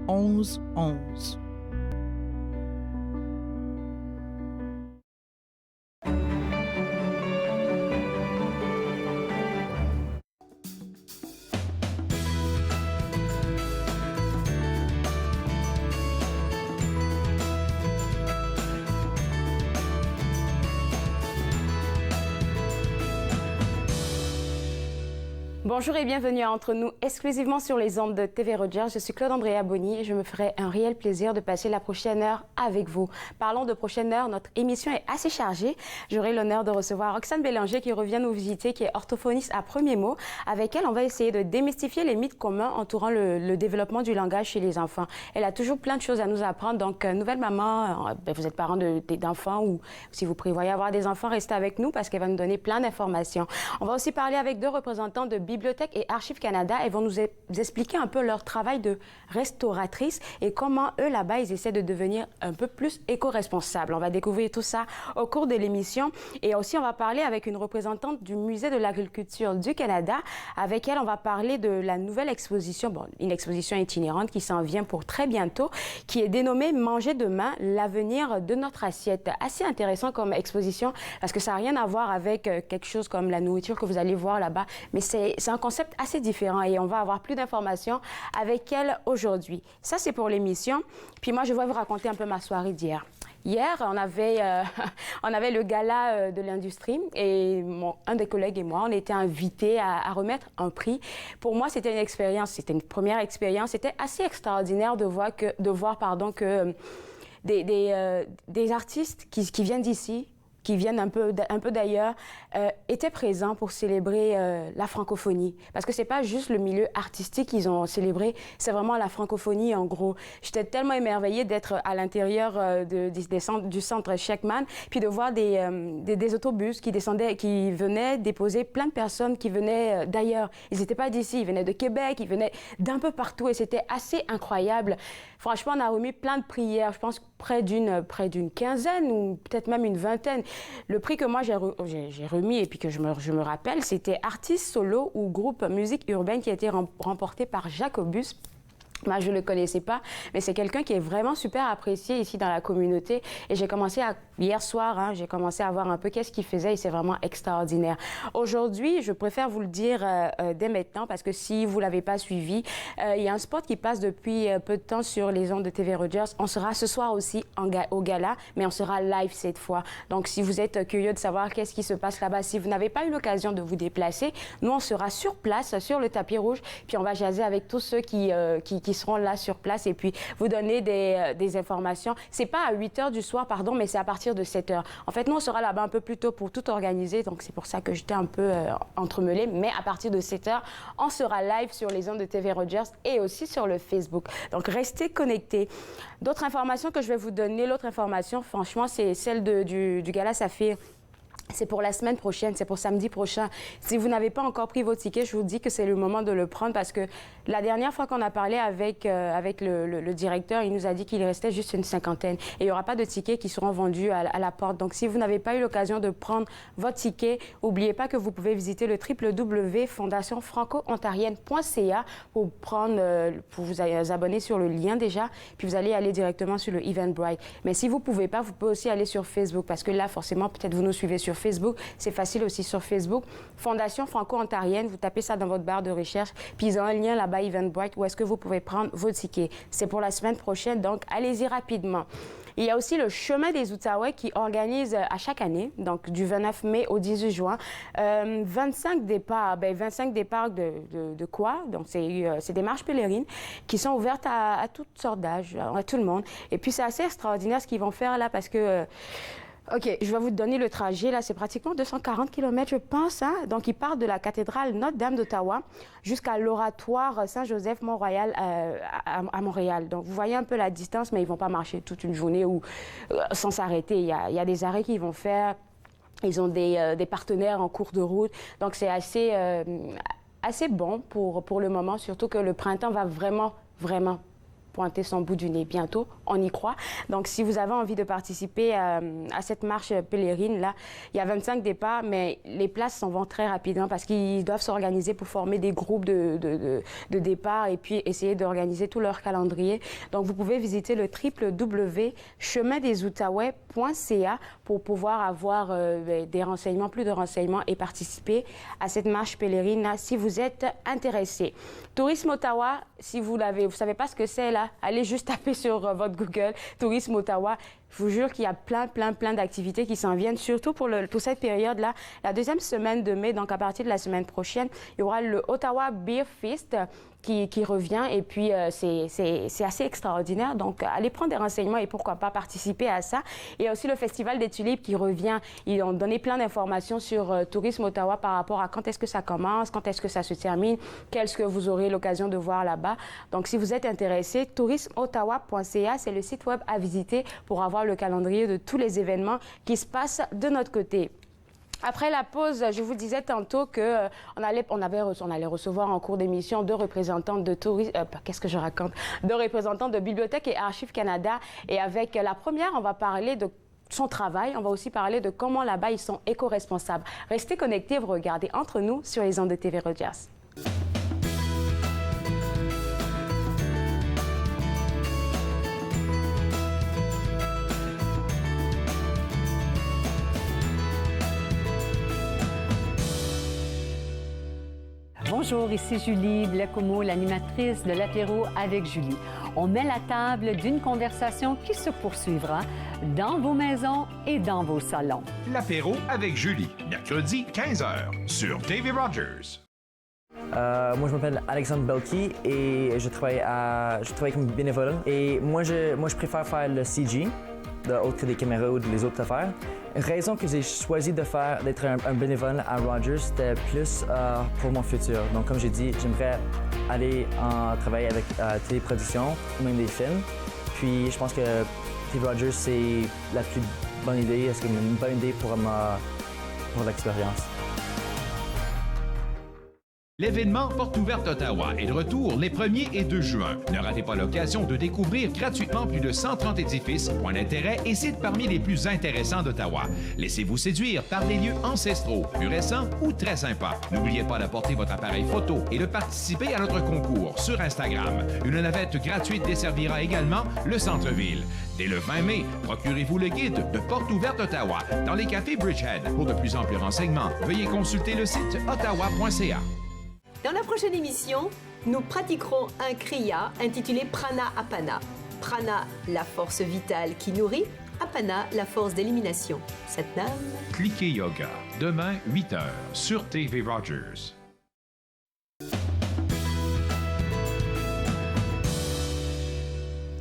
11 11. Bonjour et bienvenue à Entre nous, exclusivement sur les ondes de TV Rogers. Je suis Claude Andrea Bonny et je me ferai un réel plaisir de passer la prochaine heure avec vous. Parlons de prochaine heure, notre émission est assez chargée. J'aurai l'honneur de recevoir Roxane Bélanger qui revient nous visiter, qui est orthophoniste à premier mot. Avec elle, on va essayer de démystifier les mythes communs entourant le développement du langage chez les enfants. Elle a toujours plein de choses à nous apprendre, donc nouvelle maman, vous êtes parent d'enfants ou si vous prévoyez avoir des enfants, restez avec nous parce qu'elle va nous donner plein d'informations. On va aussi parler avec deux représentants de Bibliothèque et Archives Canada. Elles vont nous expliquer un peu leur travail de restauratrice et comment eux, là-bas, ils essaient de devenir un peu plus éco-responsables. On va découvrir tout ça au cours de l'émission. Et aussi, on va parler avec une représentante du Musée de l'agriculture du Canada. Avec elle, on va parler de la nouvelle exposition, une exposition itinérante qui s'en vient pour très bientôt, qui est dénommée Manger demain, l'avenir de notre assiette. Assez intéressant comme exposition parce que ça n'a rien à voir avec quelque chose comme la nourriture que vous allez voir là-bas, mais c'est un concept assez différent et on va avoir plus d'informations avec elle aujourd'hui. Ça, c'est pour l'émission. Puis moi, je vais vous raconter un peu ma soirée d'hier. Hier, on avait le gala de l'industrie et un des collègues et moi, on était invités à remettre un prix. Pour moi, c'était une expérience, c'était une première expérience. C'était assez extraordinaire de voir que des artistes qui viennent d'ici, qui viennent un peu d'ailleurs, étaient présents pour célébrer la francophonie. Parce que c'est pas juste le milieu artistique qu'ils ont célébré, c'est vraiment la francophonie en gros. J'étais tellement émerveillée d'être à l'intérieur du centre Sheckman, puis de voir des autobus qui descendaient, qui venaient déposer plein de personnes qui venaient d'ailleurs. Ils n'étaient pas d'ici, ils venaient de Québec, ils venaient d'un peu partout et c'était assez incroyable. Franchement, on a remis plein de prières, je pense près d'une quinzaine ou peut-être même une vingtaine. Le prix que moi j'ai remis et puis que je me rappelle, c'était artiste solo ou groupe musique urbaine qui a été remporté par Jacobus. Moi, je ne le connaissais pas, mais c'est quelqu'un qui est vraiment super apprécié ici dans la communauté. Et j'ai commencé hier soir, j'ai commencé à voir un peu qu'est-ce qu'il faisait et c'est vraiment extraordinaire. Aujourd'hui, je préfère vous le dire dès maintenant parce que si vous ne l'avez pas suivi, il y a un spot qui passe depuis peu de temps sur les ondes de TV Rogers. On sera ce soir aussi au gala, mais on sera live cette fois. Donc, si vous êtes curieux de savoir qu'est-ce qui se passe là-bas, si vous n'avez pas eu l'occasion de vous déplacer, nous, on sera sur place, sur le tapis rouge, puis on va jaser avec tous ceux qui seront là sur place et puis vous donner des informations. C'est pas à 8 h du soir, pardon, mais c'est à partir de 7 h. En fait, nous, on sera là-bas un peu plus tôt pour tout organiser, donc c'est pour ça que j'étais un peu entremêlée, mais à partir de 7 h, on sera live sur les ondes de TV Rogers et aussi sur le Facebook. Donc, restez connectés. D'autres informations que je vais vous donner, l'autre information, franchement, c'est celle du Gala Saphir. C'est pour la semaine prochaine, c'est pour samedi prochain. Si vous n'avez pas encore pris vos tickets, je vous dis que c'est le moment de le prendre parce que la dernière fois qu'on a parlé avec le directeur, il nous a dit qu'il restait juste une cinquantaine et il n'y aura pas de tickets qui seront vendus à la porte. Donc, si vous n'avez pas eu l'occasion de prendre votre ticket, n'oubliez pas que vous pouvez visiter le www.fondationfranco-ontarienne.ca pour vous abonner sur le lien déjà, puis vous allez aller directement sur le Eventbrite. Mais si vous ne pouvez pas, vous pouvez aussi aller sur Facebook parce que là, forcément, peut-être vous nous suivez sur Facebook, c'est facile aussi sur Facebook. Fondation Franco-Ontarienne, vous tapez ça dans votre barre de recherche, puis ils ont un lien là-bas, Eventbrite, où est-ce que vous pouvez prendre vos tickets. C'est pour la semaine prochaine, donc allez-y rapidement. Il y a aussi le Chemin des Outaouais qui organise à chaque année, donc du 29 mai au 18 juin, 25 départs de quoi? Donc c'est des marches pèlerines qui sont ouvertes à toutes sortes d'âges, à tout le monde. Et puis c'est assez extraordinaire ce qu'ils vont faire là parce que OK, je vais vous donner le trajet. Là, c'est pratiquement 240 km, je pense. Donc, ils partent de la cathédrale Notre-Dame d'Ottawa jusqu'à l'oratoire Saint-Joseph-Mont-Royal à Montréal. Donc, vous voyez un peu la distance, mais ils ne vont pas marcher toute une journée sans s'arrêter. Il y a des arrêts qu'ils vont faire. Ils ont des partenaires en cours de route. Donc, c'est assez bon pour le moment, surtout que le printemps va vraiment pointer son bout du nez bientôt, on y croit. Donc, si vous avez envie de participer à cette marche pèlerine, là, il y a 25 départs, mais les places s'en vont très rapidement parce qu'ils doivent s'organiser pour former des groupes de départ et puis essayer d'organiser tout leur calendrier. Donc, vous pouvez visiter le www.chemindesoutaouais.ca pour pouvoir avoir des renseignements, plus de renseignements et participer à cette marche pèlerine là, si vous êtes intéressé. Tourisme Ottawa, si vous savez pas ce que c'est là, allez juste taper sur votre Google Tourisme Ottawa. Je vous jure qu'il y a plein d'activités qui s'en viennent, surtout pour cette période-là. La deuxième semaine de mai, donc à partir de la semaine prochaine, il y aura le Ottawa Beer Feast qui revient et puis c'est assez extraordinaire. Donc, allez prendre des renseignements et pourquoi pas participer à ça. Il y a aussi le Festival des Tulipes qui revient. Ils ont donné plein d'informations sur Tourisme Ottawa par rapport à quand est-ce que ça commence, quand est-ce que ça se termine, qu'est-ce que vous aurez l'occasion de voir là-bas. Donc, si vous êtes intéressé, tourismeottawa.ca, c'est le site web à visiter pour avoir le calendrier de tous les événements qui se passent de notre côté. Après la pause, je vous disais tantôt que on allait recevoir en cours d'émission deux représentants de deux représentants de Bibliothèque et Archives Canada. Et avec la première, on va parler de son travail. On va aussi parler de comment là-bas ils sont éco-responsables. Restez connectés, vous regardez Entre nous sur les ondes de TV Rogers. Bonjour, ici Julie Blecomo, l'animatrice de l'apéro avec Julie. On met la table d'une conversation qui se poursuivra dans vos maisons et dans vos salons. L'apéro avec Julie, mercredi 15h sur TV Rogers. Moi, je m'appelle Alexandre Belki et je travaille comme bénévole. Et moi, je préfère faire le CG, autre que des caméras ou les autres affaires. Raison que j'ai choisi d'être un bénévole à Rogers, c'était plus pour mon futur. Donc, comme j'ai dit, j'aimerais aller travailler avec téléproduction ou même des films. Puis, je pense que TV Rogers, c'est la plus bonne idée. Est-ce une bonne idée pour l'expérience? L'événement Porte ouverte Ottawa est de retour les 1er et 2 juin. Ne ratez pas l'occasion de découvrir gratuitement plus de 130 édifices, points d'intérêt et sites parmi les plus intéressants d'Ottawa. Laissez-vous séduire par des lieux ancestraux, plus récents ou très sympas. N'oubliez pas d'apporter votre appareil photo et de participer à notre concours sur Instagram. Une navette gratuite desservira également le centre-ville. Dès le 20 mai, procurez-vous le guide de Porte ouverte Ottawa dans les cafés Bridgehead. Pour de plus amples renseignements, veuillez consulter le site ottawa.ca. Dans la prochaine émission, nous pratiquerons un kriya intitulé Prana Apana. Prana, la force vitale qui nourrit. Apana, la force d'élimination. Satnam. Cliquez Yoga, demain 8h sur TV Rogers.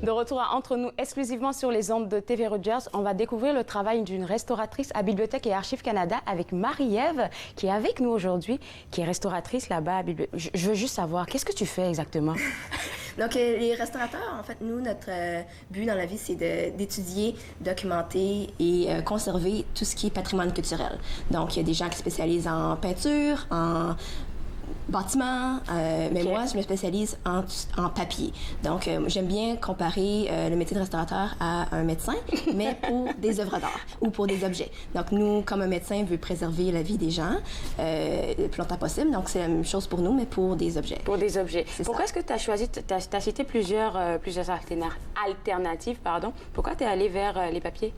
De retour à Entre nous, exclusivement sur les ondes de TV Rogers, on va découvrir le travail d'une restauratrice à Bibliothèque et Archives Canada avec Marie-Ève, qui est avec nous aujourd'hui, qui est restauratrice là-bas à Bibliothèque. Je veux juste savoir, qu'est-ce que tu fais exactement? Donc, les restaurateurs, en fait, nous, notre but dans la vie, c'est d'étudier, documenter et conserver tout ce qui est patrimoine culturel. Donc, il y a des gens qui spécialisent en peinture, en bâtiment, mais moi, je me spécialise en papier. Donc, j'aime bien comparer le métier de restaurateur à un médecin, mais pour des œuvres d'art ou pour des objets. Donc, nous, comme un médecin veut préserver la vie des gens le plus longtemps possible, donc c'est la même chose pour nous, mais pour des objets. Pour des objets. Pourquoi est-ce que tu as choisi, tu as cité plusieurs alternatives, pardon. Pourquoi tu es allée vers les papiers?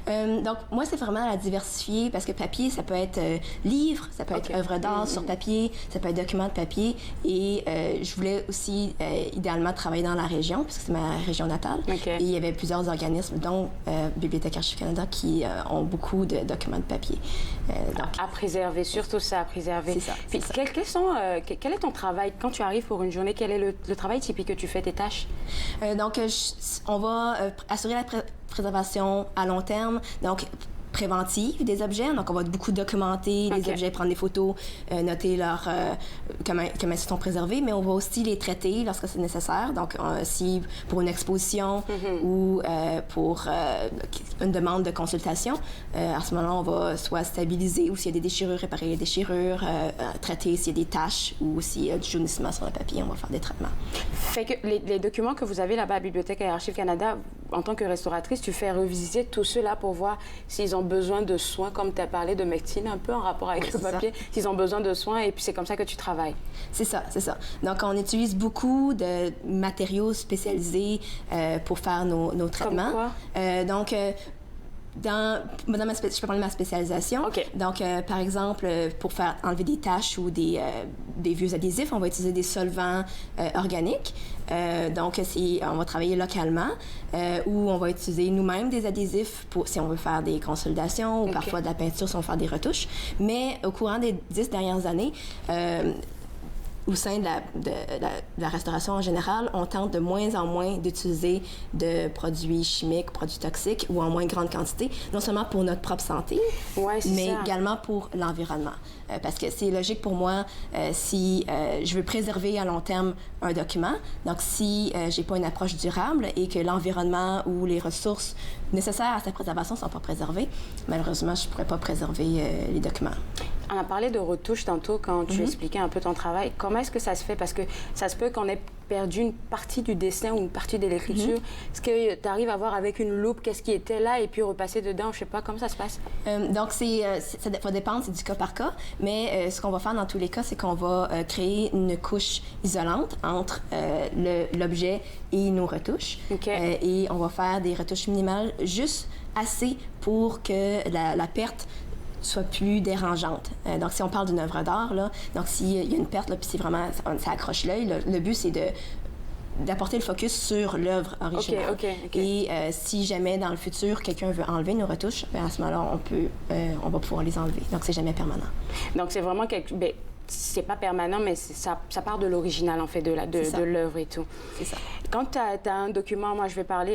Donc, moi, c'est vraiment à diversifier parce que papier, ça peut être livre, ça peut être œuvre d'art sur papier, ça peut être document de papier. Et je voulais aussi, idéalement, travailler dans la région, parce que c'est ma région natale. Et il y avait plusieurs organismes, dont Bibliothèque Archives Canada, qui ont beaucoup de documents de papier. Donc... À préserver, surtout ça, à préserver. C'est ça. Puis, quel est ton travail quand tu arrives pour une journée? Quel est le travail typique que tu fais, tes tâches? Donc, on va assurer la préservation à long terme, donc préventive des objets. Donc, on va beaucoup documenter les objets, prendre des photos, noter comment ils sont préservés, mais on va aussi les traiter lorsque c'est nécessaire. Donc, si pour une exposition ou pour une demande de consultation, à ce moment-là, on va soit stabiliser ou s'il y a des déchirures, réparer les déchirures, traiter s'il y a des taches ou s'il y a du jaunissement sur le papier, on va faire des traitements. Fait que les documents que vous avez là-bas à la Bibliothèque et Archives Canada, en tant que restauratrice, tu fais revisiter tous ceux-là pour voir s'ils ont besoin de soins, comme tu as parlé de médecine un peu en rapport avec le papier, s'ils ont besoin de soins, et puis c'est comme ça que tu travailles. C'est ça, c'est ça. Donc, on utilise beaucoup de matériaux spécialisés pour faire nos traitements. Comme quoi? Donc, je peux parler de ma spécialisation. OK. Donc, par exemple, pour faire enlever des taches ou des vieux adhésifs, on va utiliser des solvants organiques. Donc, on va travailler localement ou on va utiliser nous-mêmes des adhésifs si on veut faire des consolidations ou parfois de la peinture si on veut faire des retouches. Mais au courant des 10 dernières années, au sein de la restauration en général, on tente de moins en moins d'utiliser de produits chimiques, produits toxiques ou en moins grande quantité, non seulement pour notre propre santé, mais également pour l'environnement. Parce que c'est logique pour moi si je veux préserver à long terme un document. Donc, si j'ai pas une approche durable et que l'environnement ou les ressources nécessaires à sa préservation ne sont pas préservées, malheureusement, je ne pourrais pas préserver les documents. On a parlé de retouches tantôt quand tu expliquais un peu ton travail. Comment est-ce que ça se fait? Parce que ça se peut qu'on ait perdu une partie du dessin ou une partie de l'écriture. Est-ce que tu arrives à voir avec une loupe qu'est-ce qui était là et puis repasser dedans? Je sais pas, comment ça se passe? Donc, ça va dépendre, c'est du cas par cas. Mais ce qu'on va faire dans tous les cas, c'est qu'on va créer une couche isolante entre l'objet et nos retouches. Et on va faire des retouches minimales, juste assez pour que la perte soit plus dérangeante. Donc, si on parle d'une œuvre d'art, là, donc s'il y a une perte, là, puis c'est vraiment, ça accroche l'œil, le but, c'est d'apporter le focus sur l'œuvre originale. Et si jamais, dans le futur, quelqu'un veut enlever nos retouches, bien, à ce moment-là, on va pouvoir les enlever. Donc, c'est jamais permanent. Donc, c'est vraiment c'est pas permanent, mais ça part de l'original, en fait, de l'œuvre et tout. C'est ça. Quand tu as un document, moi,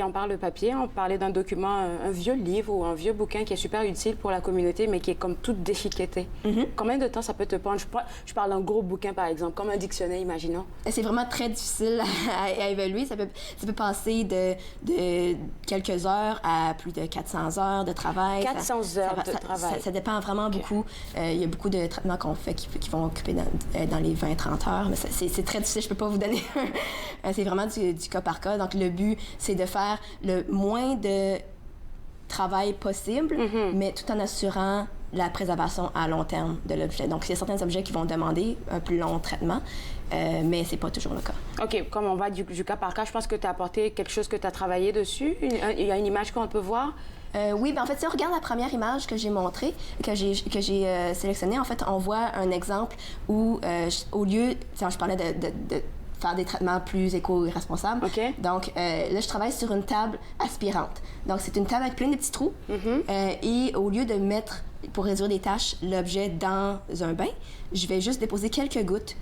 on parle de papier, on parlait d'un document, un vieux livre ou un vieux bouquin qui est super utile pour la communauté, mais qui est comme tout déchiqueté. Combien de temps ça peut te prendre? Je parle d'un gros bouquin, par exemple, comme un dictionnaire, imaginons. C'est vraiment très difficile à évaluer. Ça peut passer de quelques heures à plus de 400 heures de travail. 400 heures de travail. Ça dépend vraiment beaucoup. Il y a beaucoup de traitements qu'on fait qui vont occuper dans les 20-30 heures, mais c'est très difficile, je peux pas vous donner c'est vraiment du cas par cas. Donc, le but, c'est de faire le moins de travail possible, mais tout en assurant la préservation à long terme de l'objet. Donc, il y a certains objets qui vont demander un plus long traitement, mais c'est pas toujours le cas. OK, comme on va du cas par cas, je pense que tu as apporté quelque chose que tu as travaillé dessus. Il y a une image qu'on peut voir. Oui, bien en fait, si on regarde la première image que j'ai montrée, que j'ai sélectionnée, en fait, on voit un exemple où, au lieu, je parlais de faire des traitements plus éco-responsables. Donc, là, je travaille sur une table aspirante. Donc, c'est une table avec plein de petits trous. Et au lieu de mettre, pour réduire des taches, l'objet dans un bain, je vais juste déposer quelques gouttes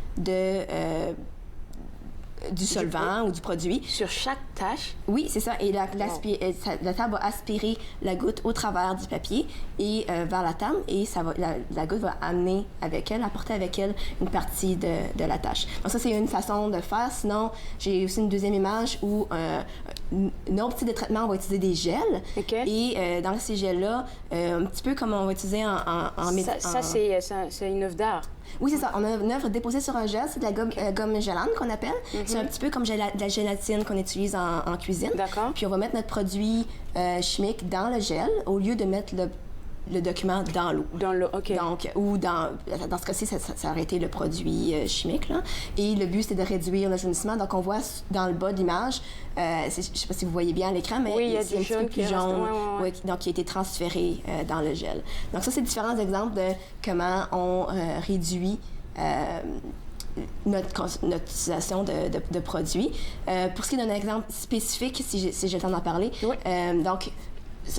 du solvant ou du produit. Sur chaque tâche? Oui, c'est ça. Et la table va aspirer la goutte au travers du papier et vers la table. Et la goutte va apporter avec elle une partie de la tâche. Donc ça, c'est une façon de faire. Sinon, j'ai aussi une deuxième image où un autre type de traitement, on va utiliser des gels. Et dans ces gels-là, un petit peu comme on va utiliser en médecine. Ça, c'est une œuvre d'art. Oui, c'est ça. On a une œuvre déposée sur un gel. C'est de la gomme gelane qu'on appelle. C'est un petit peu comme de la gélatine qu'on utilise en cuisine. D'accord. Puis on va mettre notre produit chimique dans le gel au lieu de mettre le document dans l'eau. Dans l'eau, OK. Donc, ou dans ce cas-ci, ça aurait été le produit chimique, là. Et le but, c'est de réduire le jaunissement. Donc, on voit dans le bas de l'image, je ne sais pas si vous voyez bien à l'écran, mais oui, il y a c'est un petit peu plus jaune, donc qui a été transféré dans le gel. Donc, ça, c'est différents exemples de comment on réduit notre utilisation de produits. Pour ce qui est d'un exemple spécifique, si j'ai le temps d'en parler, donc,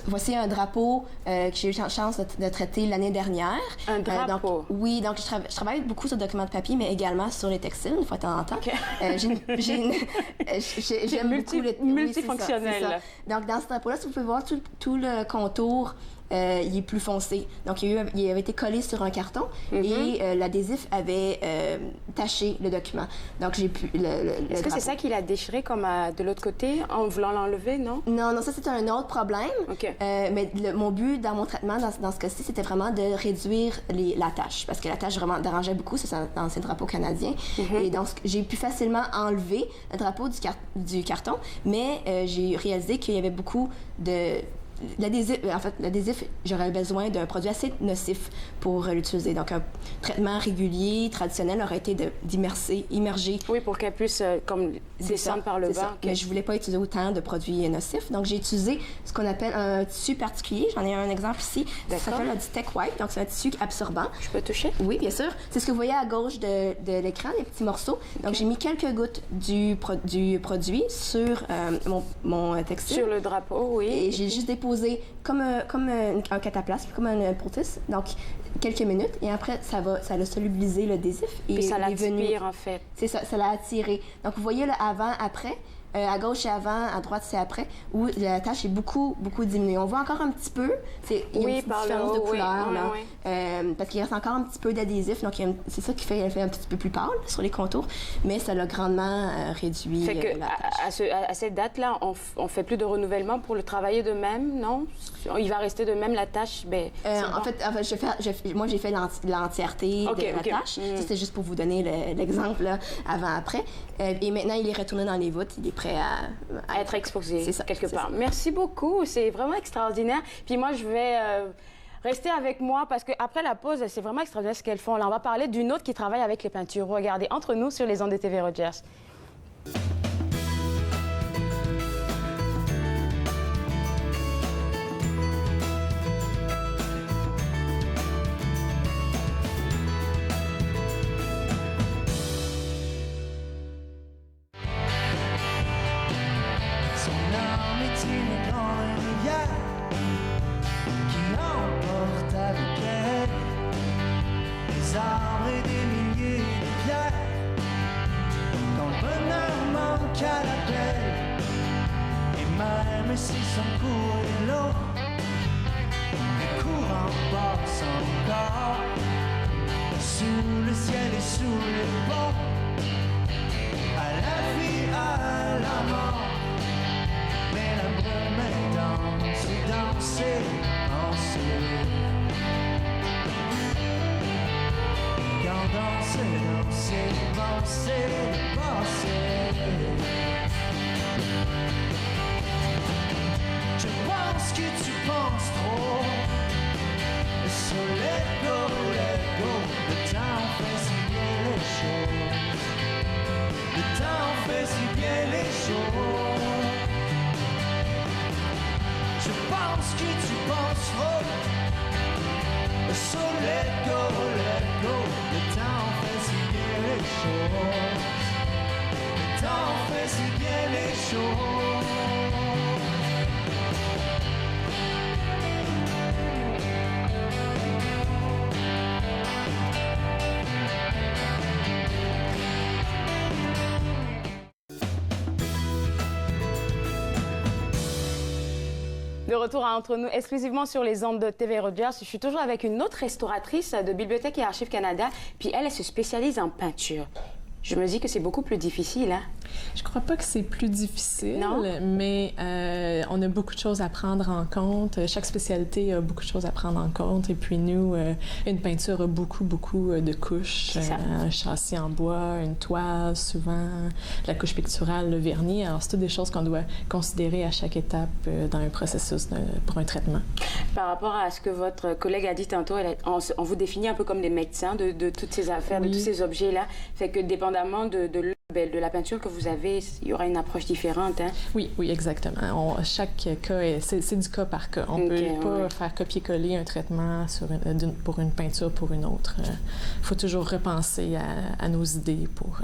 voici un drapeau que j'ai eu la chance de traiter l'année dernière. Un drapeau? Donc je travaille beaucoup sur le document de papier, mais également sur les textiles, une fois de temps en temps. J'aime beaucoup multifonctionnel. Donc, dans ce drapeau-là, si vous pouvez voir tout le contour il est plus foncé. Donc, il avait été collé sur un carton et l'adhésif avait taché le document. Donc, j'ai pu... Est-ce que c'est ça qu'il a déchiré comme de l'autre côté en voulant l'enlever, non? Non, ça, c'était un autre problème. OK. Mais mon but dans mon traitement, dans ce cas-ci, c'était vraiment de réduire la tache. Parce que la tache vraiment dérangeait beaucoup. C'est un ancien drapeau canadien. Et donc, j'ai pu facilement enlever le drapeau du carton. Mais j'ai réalisé qu'il y avait beaucoup de... L'adhésif, j'aurais besoin d'un produit assez nocif pour l'utiliser. Donc, un traitement régulier, traditionnel, aurait été immerger. Oui, pour qu'elle puisse comme descendre par le bas. Okay. Mais je voulais pas utiliser autant de produits nocifs. Donc, j'ai utilisé ce qu'on appelle un tissu particulier. J'en ai un exemple ici. Ça s'appelle du Tech Wipe. Donc, c'est un tissu absorbant. Je peux toucher? Oui, bien sûr. C'est ce que vous voyez à gauche de l'écran, les petits morceaux. Donc, j'ai mis quelques gouttes du produit sur mon textile. Sur le drapeau, oui. Et j'ai juste déposé comme un cataplasme, comme un poultice. Donc, quelques minutes. Et après, ça a solubilisé l'adhésif. Et puis ça l'attire, en fait. C'est ça, ça l'a attiré. Donc, vous voyez le avant, après. À gauche, c'est avant, à droite, c'est après, où la tache est beaucoup, beaucoup diminuée. On voit encore un petit peu, il y a une petite différence de couleur, là, parce qu'il reste encore un petit peu d'adhésif, donc c'est ça qui fait qu'elle fait un petit peu plus pâle sur les contours, mais ça l'a grandement réduit fait que la tache. À cette date-là, on fait plus de renouvellement pour le travailler de même, non? Il va rester de même la tache? En fait, moi, j'ai fait l'entièreté de la tache. Ça, c'était juste pour vous donner l'exemple avant-après. Et maintenant, il est retourné dans les voûtes, il est prêt à être exposé quelque part. Ça. Merci beaucoup, c'est vraiment extraordinaire. Puis moi, je vais rester avec moi parce qu'après la pause, c'est vraiment extraordinaire ce qu'elles font. Là, on va parler d'une autre qui travaille avec les peintures. Regardez, entre nous sur les ondes de TV Rogers. Même si son cours est long, le courant passe encore sous le ciel et sous les ponts, à la vie, à la mort. Mais la brume danse et danser en sourire. Quand danser, penser. Je pense que tu penses trop. So let go, le temps fait si bien les choses. Le temps fait si bien les choses. Je pense que tu penses trop. So let go, le temps fait si bien les choses. Le temps fait si bien les choses. De retour à Entre nous, exclusivement sur les ondes de TV Rogers. Je suis toujours avec une autre restauratrice de Bibliothèque et Archives Canada, puis elle se spécialise en peinture. Je me dis que c'est beaucoup plus difficile, hein? Je crois pas que c'est plus difficile, non? Mais on a beaucoup de choses à prendre en compte. Chaque spécialité a beaucoup de choses à prendre en compte. Et puis nous, une peinture a beaucoup de couches. Un châssis en bois, une toile, souvent, la couche picturale, le vernis. Alors, c'est toutes des choses qu'on doit considérer à chaque étape dans un processus pour un traitement. Par rapport à ce que votre collègue a dit tantôt, on vous définit un peu comme des médecins de toutes ces affaires, de tous ces objets-là. Fait que dépendamment de la peinture que vous avez, il y aura une approche différente, hein? Oui, exactement. Chaque cas, c'est du cas par cas. On ne peut pas faire copier-coller un traitement pour une peinture pour une autre. Il faut toujours repenser à nos idées pour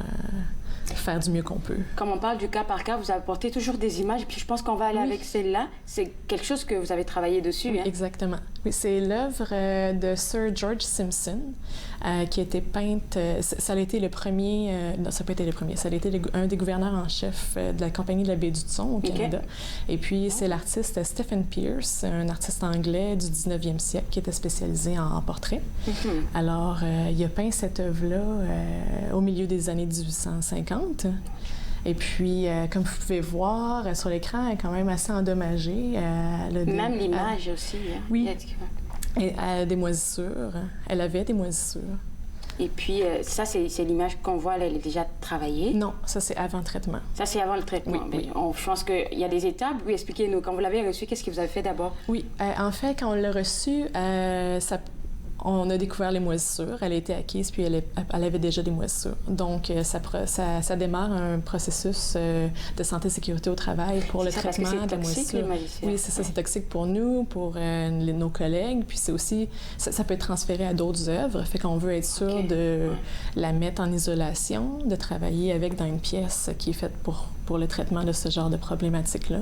faire du mieux qu'on peut. Comme on parle du cas par cas, vous apportez toujours des images, puis je pense qu'on va aller avec celle-là. C'est quelque chose que vous avez travaillé dessus, hein? Exactement. Oui, c'est l'œuvre de Sir George Simpson qui a été peinte. Ça a été le premier. Non, ça n'a pas été le premier. Ça a été un des gouverneurs en chef de la Compagnie de la baie du Thon au Canada. Et puis, c'est l'artiste Stephen Pierce, un artiste anglais du 19e siècle qui était spécialisé en portrait. Alors, il a peint cette œuvre-là au milieu des années 1850. Et puis, comme vous pouvez voir, sur l'écran, elle est quand même assez endommagée. Même l'image aussi. Hein? Oui. Et elle a des moisissures. Elle avait des moisissures. Et puis, ça, c'est l'image qu'on voit, elle est déjà travaillée? Non, ça, c'est avant le traitement. Ça, c'est avant le traitement. Oui. Je pense qu'il y a des étapes. Oui, expliquez-nous. Quand vous l'avez reçu, qu'est-ce que vous avez fait d'abord? Oui. En fait, quand on l'a reçu, on a découvert les moisissures. Elle a été acquise, puis elle avait déjà des moisissures. Donc, ça démarre un processus de santé et sécurité au travail pour le traitement des moisissures. Oui, c'est ça. C'est toxique pour nous, pour nos collègues. Puis c'est aussi... Ça peut être transféré à d'autres œuvres. Fait qu'on veut être sûr de la mettre en isolation, de travailler avec dans une pièce qui est faite pour le traitement de ce genre de problématiques-là.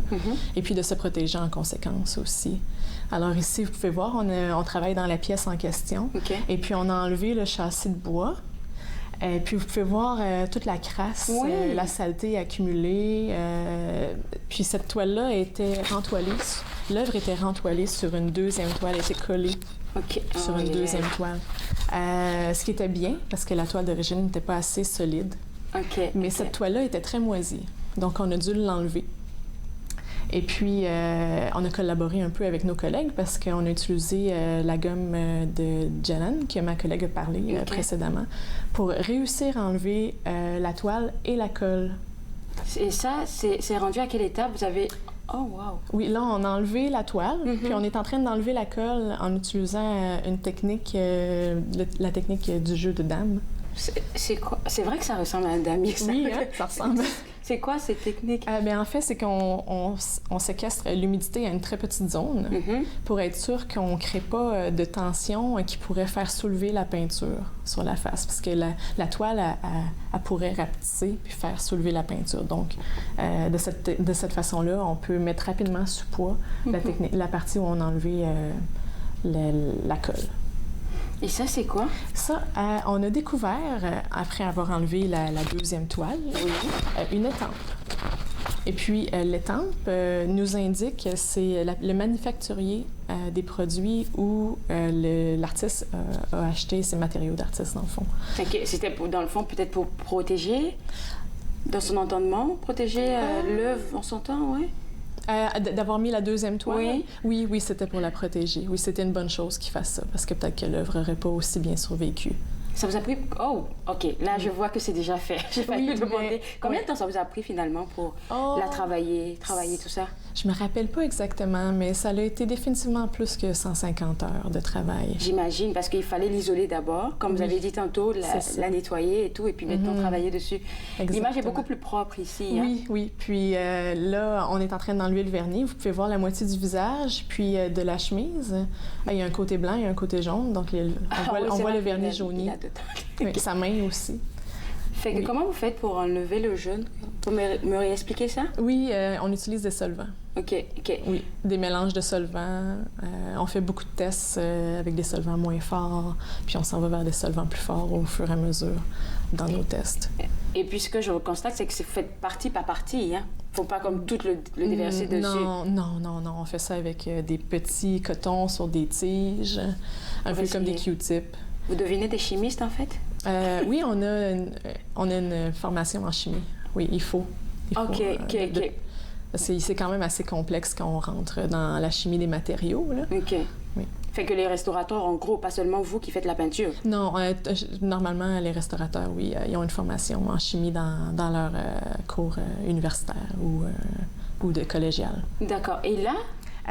Et puis de se protéger en conséquence aussi. Alors ici, vous pouvez voir, on travaille dans la pièce en question. Et puis on a enlevé le châssis de bois. Et puis vous pouvez voir toute la crasse, la saleté accumulée. Puis cette toile-là était rentoilée. L'œuvre était rentoilée sur une deuxième toile. Elle était collée sur une deuxième toile. Ce qui était bien, parce que la toile d'origine n'était pas assez solide. Mais cette toile-là était très moisie. Donc on a dû l'enlever. Et puis, on a collaboré un peu avec nos collègues parce qu'on a utilisé la gomme de Jelen, que ma collègue a parlé précédemment, pour réussir à enlever la toile et la colle. Et ça, c'est rendu à quelle étape? Vous avez... Oh, wow! Oui, là, on a enlevé la toile, puis on est en train d'enlever la colle en utilisant une technique, la technique du jeu de dames. C'est quoi? C'est vrai que ça ressemble à un damier, ça? Oui, hein, ça ressemble. C'est quoi cette technique? En fait, c'est qu'on séquestre l'humidité à une très petite zone pour être sûr qu'on ne crée pas de tension qui pourrait faire soulever la peinture sur la face. Parce que la toile, elle pourrait rapetisser puis faire soulever la peinture. Donc, de cette façon-là, on peut mettre rapidement sous poids la partie où on a enlevé la colle. Et ça, c'est quoi? Ça, on a découvert, après avoir enlevé la deuxième toile, une étampe. Et puis, l'étampe nous indique que c'est le manufacturier des produits où l'artiste a acheté ses matériaux d'artiste, dans le fond. C'était, dans le fond, peut-être pour protéger, dans son entendement, protéger l'œuvre en son temps, oui? D'avoir mis la deuxième toile? Oui, c'était pour la protéger. Oui, c'était une bonne chose qu'il fasse ça, parce que peut-être que l'œuvre n'aurait pas aussi bien survécu. Ça vous a pris... Oh, OK. Là, je vois que c'est déjà fait. J'ai failli demander. Combien de temps ça vous a pris, finalement, pour la travailler tout ça? Je me rappelle pas exactement, mais ça a été définitivement plus que 150 heures de travail. J'imagine, parce qu'il fallait l'isoler d'abord, comme vous avez dit tantôt, la nettoyer et tout, et puis maintenant travailler dessus. L'image est beaucoup plus propre ici. Oui. Puis là, on est en train d'enlever le vernis. Vous pouvez voir la moitié du visage, puis de la chemise. Il y a un côté blanc et un côté jaune, donc on voit le vernis jauni. Oui, sa main aussi. Fait que comment vous faites pour enlever le jaune? Vous me réexpliquer ça? Oui, on utilise des solvants. OK. Oui, des mélanges de solvants. On fait beaucoup de tests avec des solvants moins forts, puis on s'en va vers des solvants plus forts au fur et à mesure dans nos tests. Et puis ce que je constate, c'est que c'est fait partie par partie, hein? Faut pas comme tout le déverser dessus. Non. On fait ça avec des petits cotons sur des tiges, un peu comme des Q-tips. Vous devenez des chimistes, en fait? Oui, on a une formation en chimie. Oui, il faut. OK. C'est quand même assez complexe quand on rentre dans la chimie des matériaux, là. OK. Oui. Fait que les restaurateurs, en gros, pas seulement vous qui faites la peinture? Non, normalement, les restaurateurs, oui, ils ont une formation en chimie dans leur cours universitaire ou de collégial. D'accord. Et là?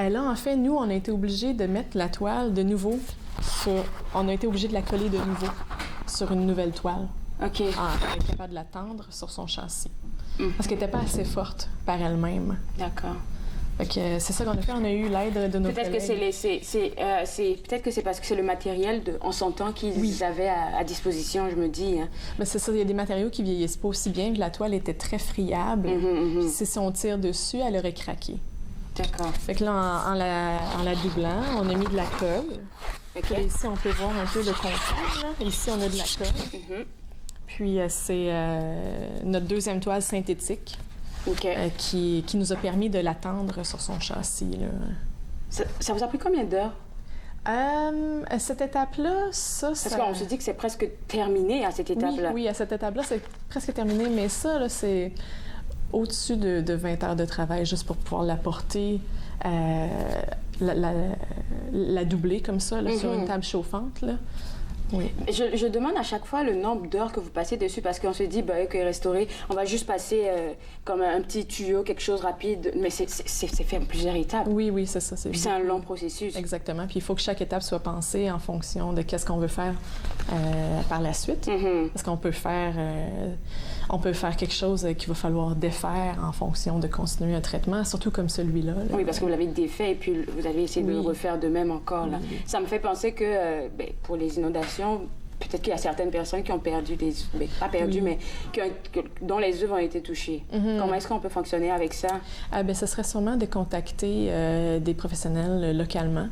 Là, en fait, nous, on a été obligés de mettre la toile de nouveau on a été obligés de la coller de nouveau sur une nouvelle toile. OK. Pour être capable de la tendre sur son châssis. Parce qu'elle n'était pas assez forte par elle-même. D'accord. Fait que c'est ça qu'on a fait. On a eu l'aide de nos collègues. Peut-être que c'est parce que c'est le matériel en son temps qu'ils avaient à disposition, je me dis. Hein. Bien, c'est ça. Il y a des matériaux qui vieillissent pas aussi bien. La toile était très friable. Si on tire dessus, elle aurait craqué. D'accord. Fait que là, en la doublant, on a mis de la colle. OK. Là, ici, on peut voir un peu le contour. Là. Ici, on a de la colle. Puis, c'est notre deuxième toile synthétique OK. qui nous a permis de l'attendre sur son châssis. Là. Ça vous a pris combien d'heures? Cette étape-là, Parce qu'on se dit que c'est presque terminé à cette étape-là. Oui, à cette étape-là, c'est presque terminé, mais ça, là, c'est au-dessus de 20 heures de travail juste pour pouvoir l'apporter, la doubler comme ça, là, sur une table chauffante. Là. Oui. Je demande à chaque fois le nombre d'heures que vous passez dessus parce qu'on se dit, OK, restaurer, on va juste passer comme un petit tuyau, quelque chose rapide, mais c'est fait en plusieurs étapes. Oui, c'est ça. Puis c'est un long processus. Exactement. Puis il faut que chaque étape soit pensée en fonction de qu'est-ce qu'on veut faire par la suite. Parce qu'on peut faire, quelque chose qu'il va falloir défaire en fonction de continuer un traitement, surtout comme celui-là. Là. Oui, parce que vous l'avez défait et puis vous avez essayé de le refaire de même encore. Là. Ça me fait penser que pour les inondations, peut-être qu'il y a certaines personnes qui ont perdu pas perdu, mais dont les œuvres ont été touchées. Comment est-ce qu'on peut fonctionner avec ça? Ce serait sûrement de contacter des professionnels localement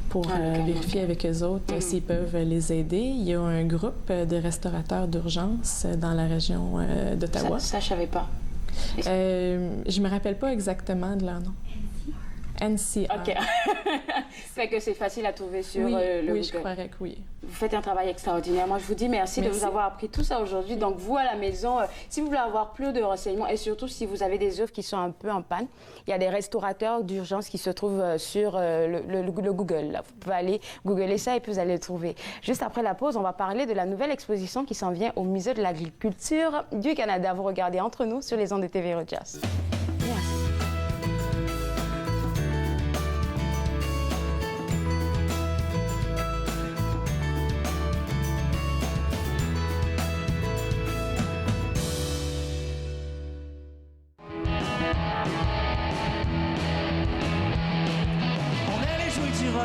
pour vérifier avec eux autres s'ils peuvent les aider. Il y a un groupe de restaurateurs d'urgence dans la région d'Ottawa. Ça, je savais pas. Je me rappelle pas exactement de leur nom. NCR. OK. Fait que c'est facile à trouver sur le Google. Oui, je croirais que oui. Vous faites un travail extraordinaire. Moi, je vous dis merci de vous avoir appris tout ça aujourd'hui. Donc, vous, à la maison, si vous voulez avoir plus de renseignements et surtout si vous avez des œuvres qui sont un peu en panne, il y a des restaurateurs d'urgence qui se trouvent sur le Google. Là. Vous pouvez aller googler ça et puis vous allez le trouver. Juste après la pause, on va parler de la nouvelle exposition qui s'en vient au Musée de l'agriculture du Canada. Vous regardez Entre nous sur les ondes de TV Rogers. Merci.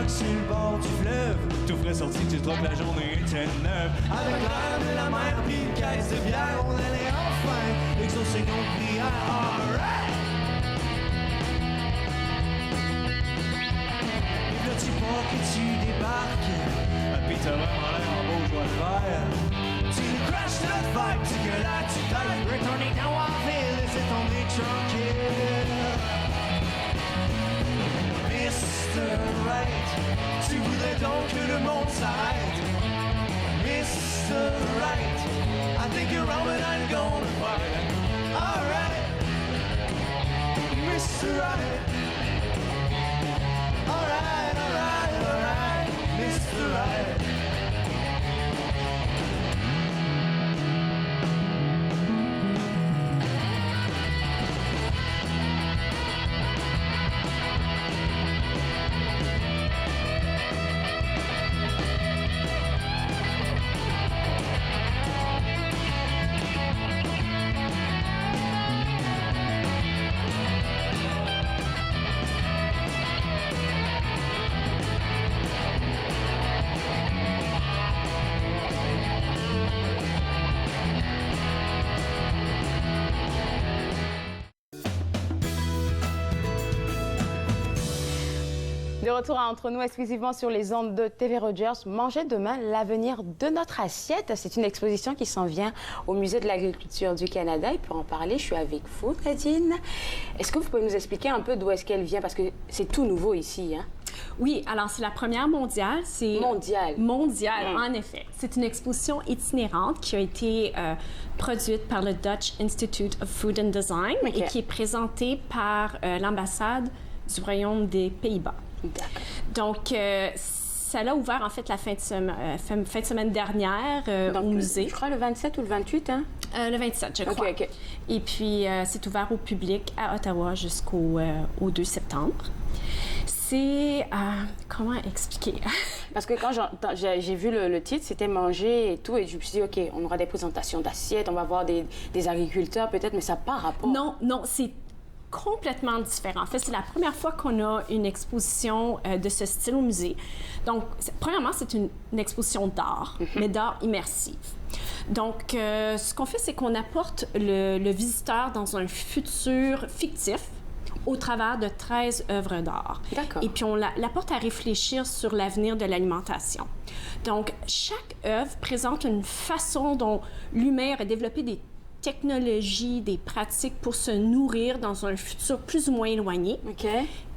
Sur le bord du fleuve, tout frais sorti du truck, la journée était neuve. Avec l'air de la mer, puis une caisse de bière, on allait enfin exaucer nos prières. Alright! Et là, tu pars que tu débarques, puis t'as vraiment l'air en beau joie de faire. Tu crashes notre vibe, tu gueules à tu tailles, retourner dans la ville, laisser tomber tranquille. Mr. Right, tu voudrais donc que le monde s'arrête. Mr. Right, I think you're wrong but I'm gonna fight. Alright, Mr. Right. Alright, alright, alright, Mr. Right. De retour à Entre nous, exclusivement sur les ondes de TV Rogers. Manger demain, l'avenir de notre assiette. C'est une exposition qui s'en vient au Musée de l'agriculture du Canada. Et pour en parler, je suis avec vous, Nadine. Est-ce que vous pouvez nous expliquer un peu d'où est-ce qu'elle vient? Parce que c'est tout nouveau ici, hein? Oui, alors c'est la première mondiale. C'est mondiale, en effet. C'est une exposition itinérante qui a été produite par le Dutch Institute of Food and Design et qui est présentée par l'ambassade du Royaume des Pays-Bas. Donc, ça l'a ouvert en fait la fin de semaine dernière au musée. Je crois le 27 ou le 28, hein? Le 27, je crois. OK. Et puis, c'est ouvert au public à Ottawa jusqu'au 2 septembre. C'est... comment expliquer? Parce que quand j'ai vu le titre, c'était manger et tout, et je me suis dit, OK, on aura des présentations d'assiettes, on va voir des agriculteurs peut-être, mais ça n'a pas rapport. Non, c'est complètement différent. En fait, c'est la première fois qu'on a une exposition de ce style au musée. Donc, premièrement, c'est une exposition d'art, mais d'art immersif. Donc, ce qu'on fait, c'est qu'on apporte le visiteur dans un futur fictif au travers de 13 œuvres d'art. D'accord. Et puis, on l'apporte à réfléchir sur l'avenir de l'alimentation. Donc, chaque œuvre présente une façon dont l'humain a développé des technologies, des pratiques pour se nourrir dans un futur plus ou moins éloigné. OK.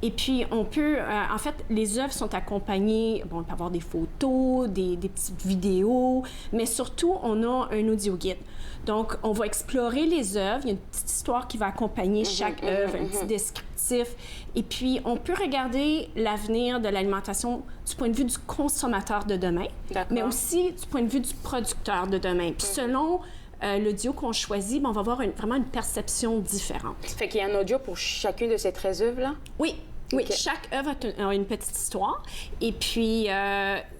Et puis, on peut... en fait, les œuvres sont accompagnées... Bon, il peut y avoir des photos, des petites vidéos, mais surtout, on a un audio-guide. Donc, on va explorer les œuvres. Il y a une petite histoire qui va accompagner chaque œuvre, un petit descriptif. Et puis, on peut regarder l'avenir de l'alimentation du point de vue du consommateur de demain, mais aussi du point de vue du producteur de demain. Puis, selon... l'audio qu'on choisit, on va avoir vraiment une perception différente. Fait qu'il y a un audio pour chacune de ces 13 œuvres-là? Oui. Oui, chaque œuvre a une petite histoire. Et puis,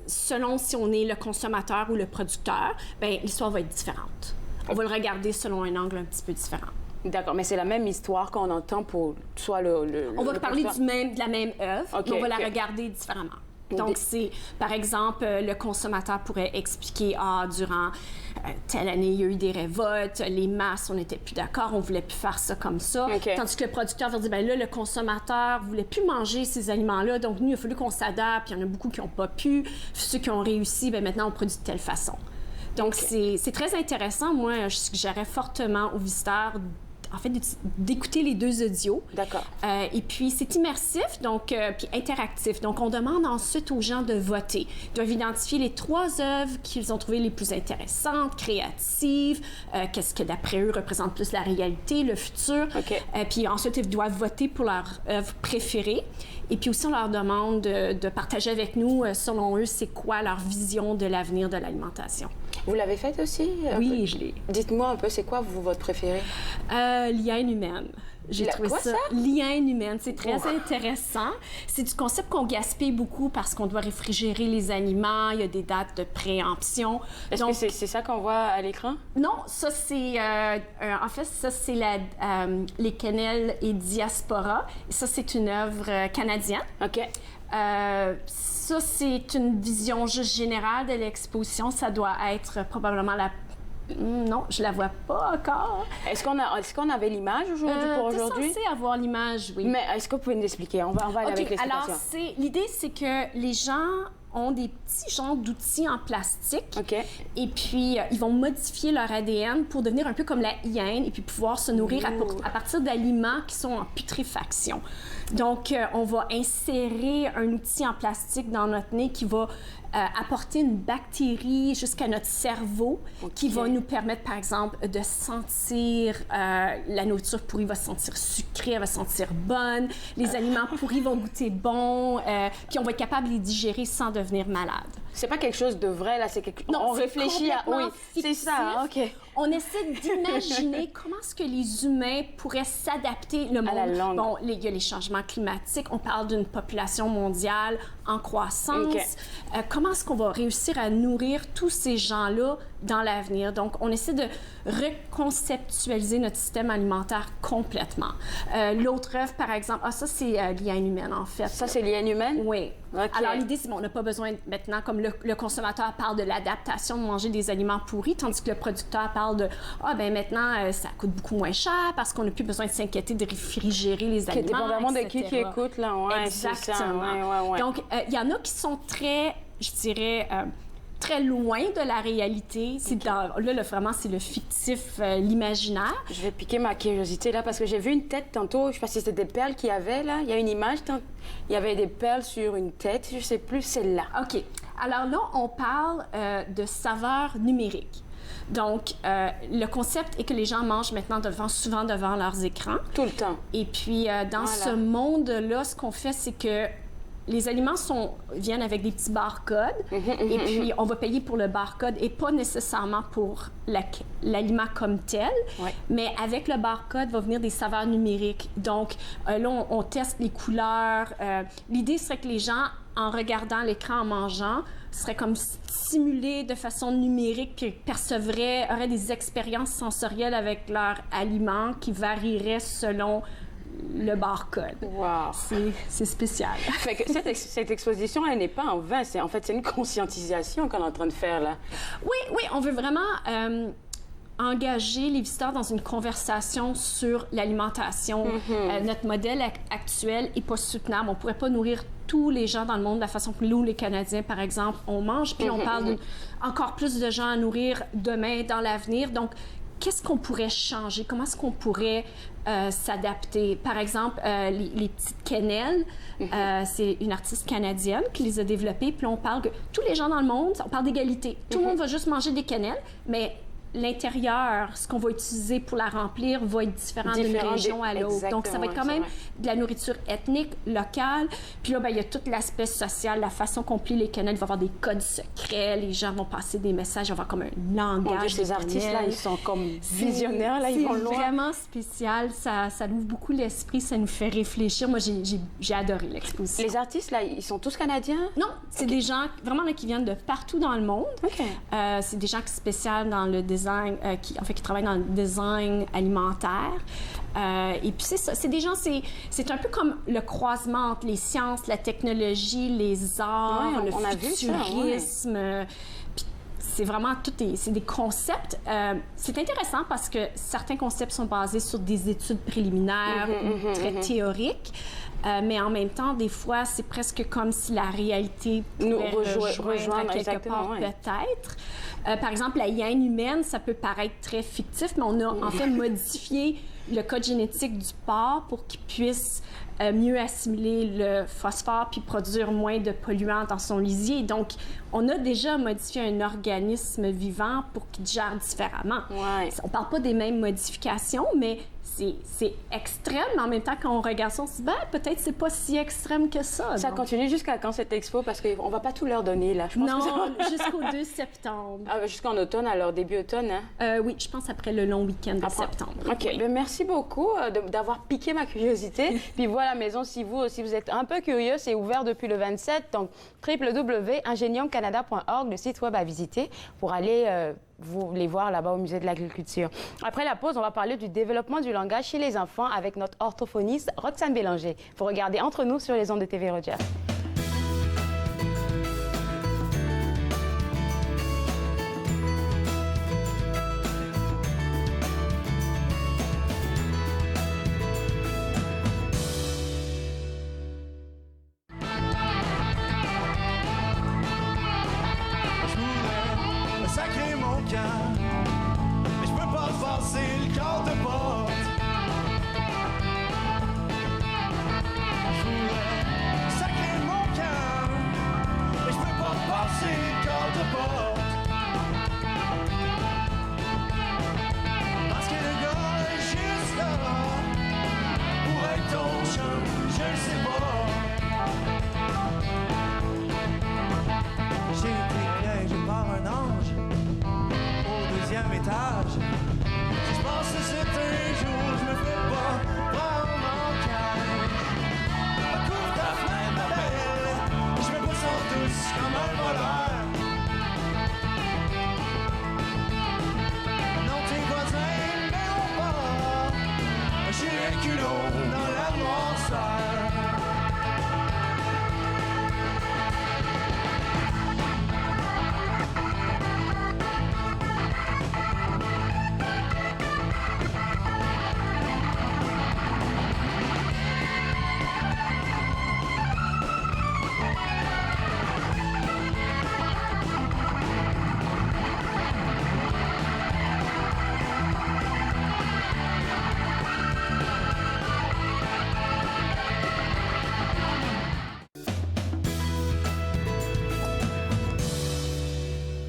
selon si on est le consommateur ou le producteur, bien, l'histoire va être différente. On va le regarder selon un angle un petit peu différent. D'accord, mais c'est la même histoire qu'on entend pour soit on va parler de la même œuvre, mais on va la regarder différemment. Donc, c'est, par exemple, le consommateur pourrait expliquer, durant telle année, il y a eu des révoltes, les masses, on n'était plus d'accord, on voulait plus faire ça comme ça. Tandis que le producteur va dire, bien là, le consommateur voulait plus manger ces aliments-là, donc nous, il a fallu qu'on s'adapte, il y en a beaucoup qui n'ont pas pu. Ceux qui ont réussi, bien maintenant, on produit de telle façon. Donc, c'est très intéressant. Moi, je suggérais fortement aux visiteurs en fait, d'écouter les deux audios. D'accord. Et puis, c'est immersif, donc, puis interactif. Donc, on demande ensuite aux gens de voter. Ils doivent identifier les 3 œuvres qu'ils ont trouvées les plus intéressantes, créatives, qu'est-ce que, d'après eux, représente plus la réalité, le futur. Puis ensuite, ils doivent voter pour leur œuvre préférée. Et puis aussi, on leur demande de partager avec nous, selon eux, c'est quoi leur vision de l'avenir de l'alimentation. Vous l'avez faite aussi? Oui, je l'ai. Dites-moi un peu, c'est quoi, votre préféré? Lien humaine. J'ai trouvé ça. Lien humaine, c'est très intéressant. C'est du concept qu'on gaspille beaucoup parce qu'on doit réfrigérer les aliments, il y a des dates de préemption. Est-ce que c'est ça qu'on voit à l'écran? Non, ça c'est... en fait, ça c'est Les Quenelles et Diaspora. Et ça, c'est une œuvre canadienne. OK. Ça, c'est une vision juste générale de l'exposition. Ça doit être probablement la... Non, je la vois pas encore. Est-ce qu'on avait l'image aujourd'hui pour aujourd'hui? Censé avoir l'image, oui. Mais est-ce que vous pouvez nous expliquer? On va aller avec l'explication. Alors, l'idée, c'est que les gens ont des petits genres d'outils en plastique. Et puis, ils vont modifier leur ADN pour devenir un peu comme la hyène et puis pouvoir se nourrir à partir d'aliments qui sont en putréfaction. Donc, on va insérer un outil en plastique dans notre nez qui va apporter une bactérie jusqu'à notre cerveau qui va nous permettre, par exemple, de sentir la nourriture pourrie va se sentir sucrée, elle va se sentir bonne, les aliments pourris vont goûter bon, puis on va être capable de les digérer sans devenir malade. C'est pas quelque chose de vrai, là, c'est quelque chose... Non, on réfléchit à... Oui, c'est ça, OK. On essaie d'imaginer comment est-ce que les humains pourraient s'adapter le monde. À la langue. Bon, il y a les changements climatiques, on parle d'une population mondiale en croissance. Comment est-ce qu'on va réussir à nourrir tous ces gens-là dans l'avenir? Donc, on essaie de reconceptualiser notre système alimentaire complètement. L'autre œuvre, par exemple, ça, c'est Lien humaine, en fait. Ça, c'est Lien humaine? Oui. Alors, l'idée, c'est on n'a pas besoin maintenant, comme le consommateur parle de l'adaptation de manger des aliments pourris, tandis que le producteur parle de maintenant, ça coûte beaucoup moins cher parce qu'on n'a plus besoin de s'inquiéter de réfrigérer les aliments. Dépendamment de qui écoute, là. Ouais, exactement. Ouais. Donc, il y en a qui sont très, je dirais, très loin de la réalité. Là, vraiment, c'est le fictif, l'imaginaire. Je vais piquer ma curiosité, là, parce que j'ai vu une tête tantôt. Je sais pas si c'était des perles qu'il y avait, là. Il y a une image, il y avait des perles sur une tête. Je sais plus, celle-là. OK. Alors là, on parle de saveurs numériques. Donc, le concept est que les gens mangent maintenant souvent devant leurs écrans. Tout le temps. Et puis, dans ce monde-là, ce qu'on fait, c'est que les aliments viennent avec des petits barcodes. Et puis, on va payer pour le barcode et pas nécessairement pour l'aliment comme tel. Mais avec le barcode, va venir des saveurs numériques. Donc, là, on teste les couleurs. L'idée serait que les gens, en regardant l'écran, en mangeant, seraient comme stimulés de façon numérique, puis auraient des expériences sensorielles avec leur aliment qui varieraient selon le barcode. Wow! C'est spécial. Fait que cette exposition, elle n'est pas en vain. En fait, c'est une conscientisation qu'on est en train de faire, là. Oui, on veut vraiment... engager les visiteurs dans une conversation sur l'alimentation. Notre modèle actuel n'est pas soutenable. On ne pourrait pas nourrir tous les gens dans le monde de la façon que nous, les Canadiens, par exemple, on mange. Puis on parle encore plus de gens à nourrir demain, dans l'avenir. Donc, qu'est-ce qu'on pourrait changer? Comment est-ce qu'on pourrait s'adapter? Par exemple, les petites quenelles, c'est une artiste canadienne qui les a développées. Puis on parle que tous les gens dans le monde, on parle d'égalité. Tout le monde va juste manger des quenelles, mais l'intérieur, ce qu'on va utiliser pour la remplir, va être différent d'une région à l'autre. Donc, ça va être quand même de la nourriture ethnique, locale. Puis là, il y a tout l'aspect social, la façon qu'on plie les quenelles. Il va y avoir des codes secrets. Les gens vont passer des messages. Il va y avoir comme un langage. Ces artistes-là, ils sont comme visionnaires. Là, ils vont loin. C'est vraiment spécial. Ça ouvre beaucoup l'esprit. Ça nous fait réfléchir. Moi, j'ai adoré l'exposition. Les artistes, là, ils sont tous canadiens? Non, c'est des gens vraiment là, qui viennent de partout dans le monde. C'est des gens qui sont spéciaux dans le design, qui travaillent dans le design alimentaire. Et puis c'est ça, c'est des gens, c'est un peu comme le croisement entre les sciences, la technologie, les arts, le futurisme. Puis c'est vraiment c'est des concepts. C'est intéressant parce que certains concepts sont basés sur des études préliminaires ou très théoriques. Mais en même temps, des fois, c'est presque comme si la réalité pouvait rejoindre quelque part, peut-être. Par exemple, la hyène humaine, ça peut paraître très fictif, mais on a en fait modifié le code génétique du porc pour qu'il puisse mieux assimiler le phosphore puis produire moins de polluants dans son lisier. Donc, on a déjà modifié un organisme vivant pour qu'il gère différemment. On ne parle pas des mêmes modifications, mais c'est extrême, mais en même temps, quand on regarde ça, on se dit, peut-être c'est pas si extrême que ça. Ça continue jusqu'à quand cette expo? Parce qu'on va pas tout leur donner, là. Je pense jusqu'au 2 septembre. Jusqu'en automne, alors début automne, hein? Oui, je pense après le long week-end de septembre. OK. Oui. Merci beaucoup d'avoir piqué ma curiosité. Puis voilà, maison, si vous êtes un peu curieux, c'est ouvert depuis le 27, donc www.ingeniumcanada.org, le site web à visiter pour aller vous les voir là-bas au Musée de l'Agriculture. Après la pause, on va parler du développement du langage chez les enfants avec notre orthophoniste Roxane Bélanger. Vous regardez Entre nous sur les ondes de TV Rogers. Sacrer mon cœur, mais je peux pas passer le corps de porte. Je voudrais sacrer mon cœur, mais je peux pas passer le corps de porte. Parce que le gars est juste là pour être ton chum, je le sais pas. J'ai été piégé par un ange au 2e étage. Si je pense que c'est un jour, je me fais pas prendre mon cœur. Couvre ta fenêtre, ma belle, je me pousse en douce comme un voleur. Non, tes voisins ne verront pas. J'ai un culot dans la noirceur.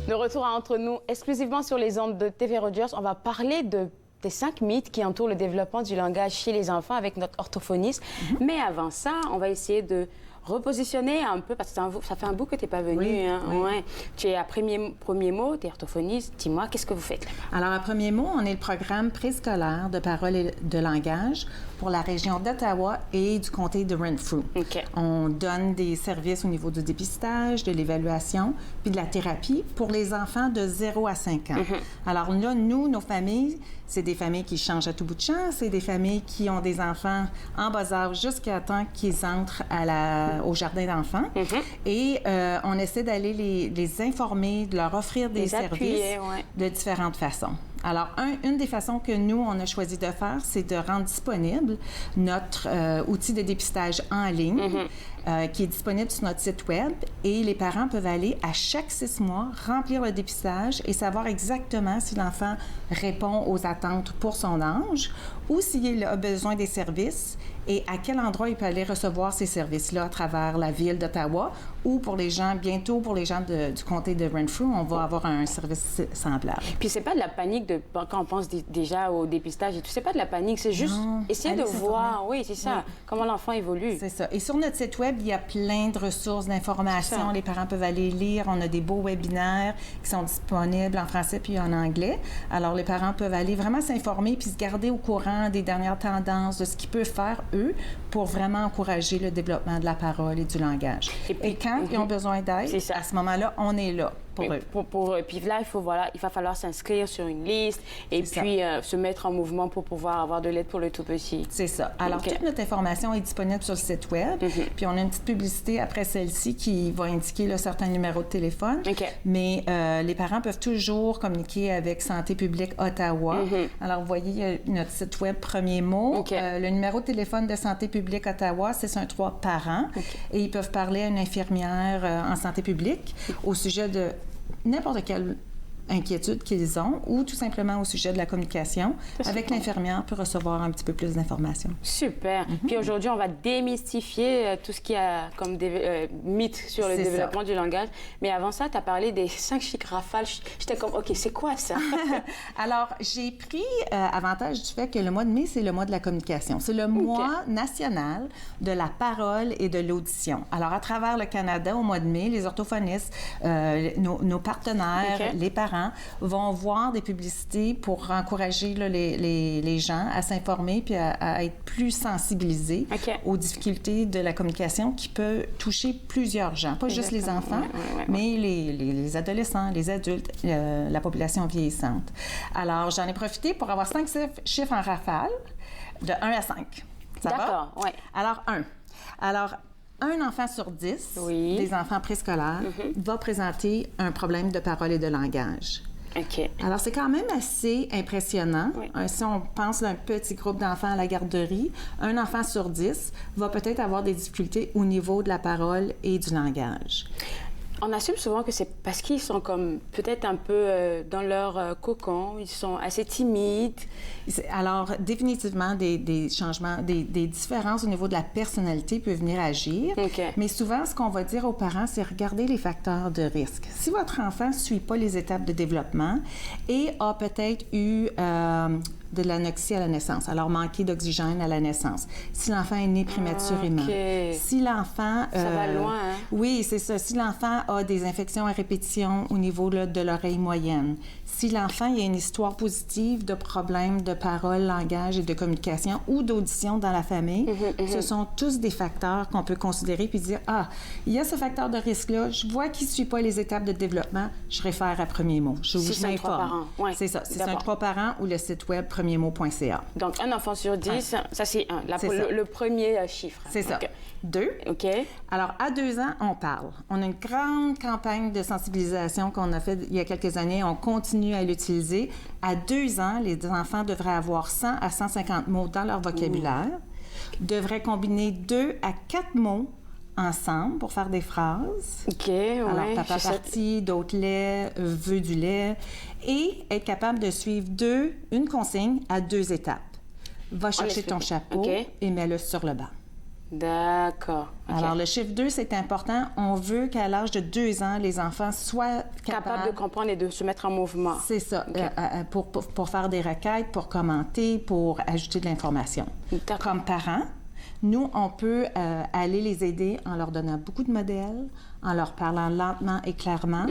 De retour à Entre nous, exclusivement sur les ondes de TV Rogers, on va parler des 5 mythes qui entourent le développement du langage chez les enfants avec notre orthophoniste. Mais avant ça, on va essayer de repositionner un peu, parce que ça fait un bout que tu n'es pas venue. Oui, hein? oui. Ouais. Tu es à premier mot, tu es orthophoniste. Dis-moi, qu'est-ce que vous faites là-bas? Alors, à Premier mot, on est le programme préscolaire de parole et de langage pour la région d'Ottawa et du comté de Renfrew. OK. On donne des services au niveau du dépistage, de l'évaluation, puis de la thérapie pour les enfants de 0 à 5 ans. Alors là, nous, nos familles, c'est des familles qui changent à tout bout de champ. C'est des familles qui ont des enfants en bas âge jusqu'à temps qu'ils entrent au jardin d'enfants. Et on essaie d'aller les informer, de leur offrir des services de différentes façons. Alors, une des façons que nous, on a choisi de faire, c'est de rendre disponible notre outil de dépistage en ligne qui est disponible sur notre site Web. Et les parents peuvent aller à chaque 6 mois, remplir le dépistage et savoir exactement si l'enfant répond aux attentes pour son âge ou s'il a besoin des services et à quel endroit il peut aller recevoir ces services-là à travers la ville d'Ottawa ou pour les gens, bientôt pour les gens du comté de Renfrew, on va avoir un service semblable. Puis c'est pas de la panique quand on pense déjà au dépistage et tout, c'est pas de la panique, c'est juste essayer de voir, c'est ça, comment l'enfant évolue. C'est ça. Et sur notre site Web, il y a plein de ressources d'informations. Les parents peuvent aller lire. On a des beaux webinaires qui sont disponibles en français puis en anglais. Alors, les parents peuvent aller vraiment s'informer puis se garder au courant des dernières tendances, de ce qu'ils peuvent faire, eux, pour vraiment encourager le développement de la parole et du langage. Et quand ils ont besoin d'aide, à ce moment-là, on est là. Puis là, il va falloir s'inscrire sur une liste et puis se mettre en mouvement pour pouvoir avoir de l'aide pour le tout petit. C'est ça. Alors, toute notre information est disponible sur le site Web. Puis, on a une petite publicité après celle-ci qui va indiquer certains numéros de téléphone. Mais les parents peuvent toujours communiquer avec Santé publique Ottawa. Alors, vous voyez, il y a notre site Web Premier mot. Le numéro de téléphone de Santé publique Ottawa, c'est 613 parents. Et ils peuvent parler à une infirmière en santé publique au sujet de n'importe quelle inquiétude qu'ils ont ou tout simplement au sujet de la communication avec l'infirmière pour recevoir un petit peu plus d'informations. Super. Puis aujourd'hui, on va démystifier tout ce qu'il y a comme mythe sur le développement du langage. Mais avant ça, tu as parlé des 5 chiffres rafales. J'étais comme, OK, c'est quoi ça? Alors, j'ai pris avantage du fait que le mois de mai, c'est le mois de la communication. C'est le mois national de la parole et de l'audition. Alors, à travers le Canada, au mois de mai, les orthophonistes, nos partenaires, les parents, vont voir des publicités pour encourager les gens à s'informer puis à être plus sensibilisés aux difficultés de la communication qui peut toucher plusieurs gens, pas juste les enfants, mais les adolescents, les adultes, la population vieillissante. Alors, j'en ai profité pour avoir 5 chiffres en rafale, de 1 à 5. Ça va? D'accord, oui. Alors, 1. Alors, un enfant sur 10 des enfants préscolaires va présenter un problème de parole et de langage. Alors, c'est quand même assez impressionnant. Si on pense d'un petit groupe d'enfants à la garderie, un enfant sur 10 va peut-être avoir des difficultés au niveau de la parole et du langage. On assume souvent que c'est parce qu'ils sont comme peut-être un peu dans leur cocon, ils sont assez timides. Alors, définitivement, des changements, des différences au niveau de la personnalité peuvent venir agir. Mais souvent, ce qu'on va dire aux parents, c'est regarder les facteurs de risque. Si votre enfant ne suit pas les étapes de développement et a peut-être eu de l'anoxie à la naissance, alors manquer d'oxygène à la naissance, si l'enfant est né prématurément, si l'enfant... ça va loin, hein? Oui, c'est ça. Si l'enfant a des infections à répétition au niveau de l'oreille moyenne, si l'enfant il y a une histoire positive de problèmes de parole, langage et de communication ou d'audition dans la famille, ce sont tous des facteurs qu'on peut considérer puis dire, il y a ce facteur de risque-là, je vois qu'il ne suit pas les étapes de développement, je réfère à Premier mot. Je m'informe. C'est ça. C'est 3 parents ou le site web premiermot.ca. Donc, un enfant sur 10, ça c'est 1. Le premier chiffre. C'est ça. 2. Alors, à 2 ans, on parle. On a une grande campagne de sensibilisation qu'on a faite il y a quelques années. On continue à l'utiliser. À 2 ans, les enfants devraient avoir 100 à 150 mots dans leur vocabulaire, devraient combiner 2 à 4 mots ensemble pour faire des phrases. Alors, papa parti, d'autres lait, veut du lait. Et être capable de suivre une consigne à 2 étapes. Va chercher ton chapeau et mets-le sur le banc. D'accord. Alors, le chiffre 2, c'est important. On veut qu'à l'âge de 2 ans, les enfants soient capables de comprendre et de se mettre en mouvement. C'est ça. Pour faire des requêtes, pour commenter, pour ajouter de l'information. Comme parents, nous, on peut aller les aider en leur donnant beaucoup de modèles, en leur parlant lentement et clairement,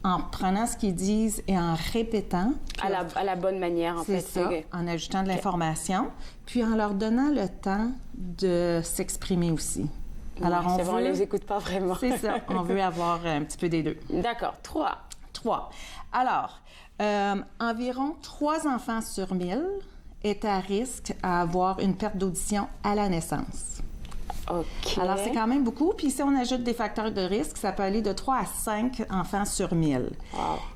en prenant ce qu'ils disent et en répétant. À la bonne manière, en fait. C'est ça, en ajoutant de l'information, puis en leur donnant le temps de s'exprimer aussi. Alors, on les écoute pas vraiment. C'est ça, on veut avoir un petit peu des deux. D'accord. 3. Alors, environ 3 enfants sur 1000 est à risque à avoir une perte d'audition à la naissance. Alors, c'est quand même beaucoup. Puis si on ajoute des facteurs de risque, ça peut aller de 3 à 5 enfants sur 1000.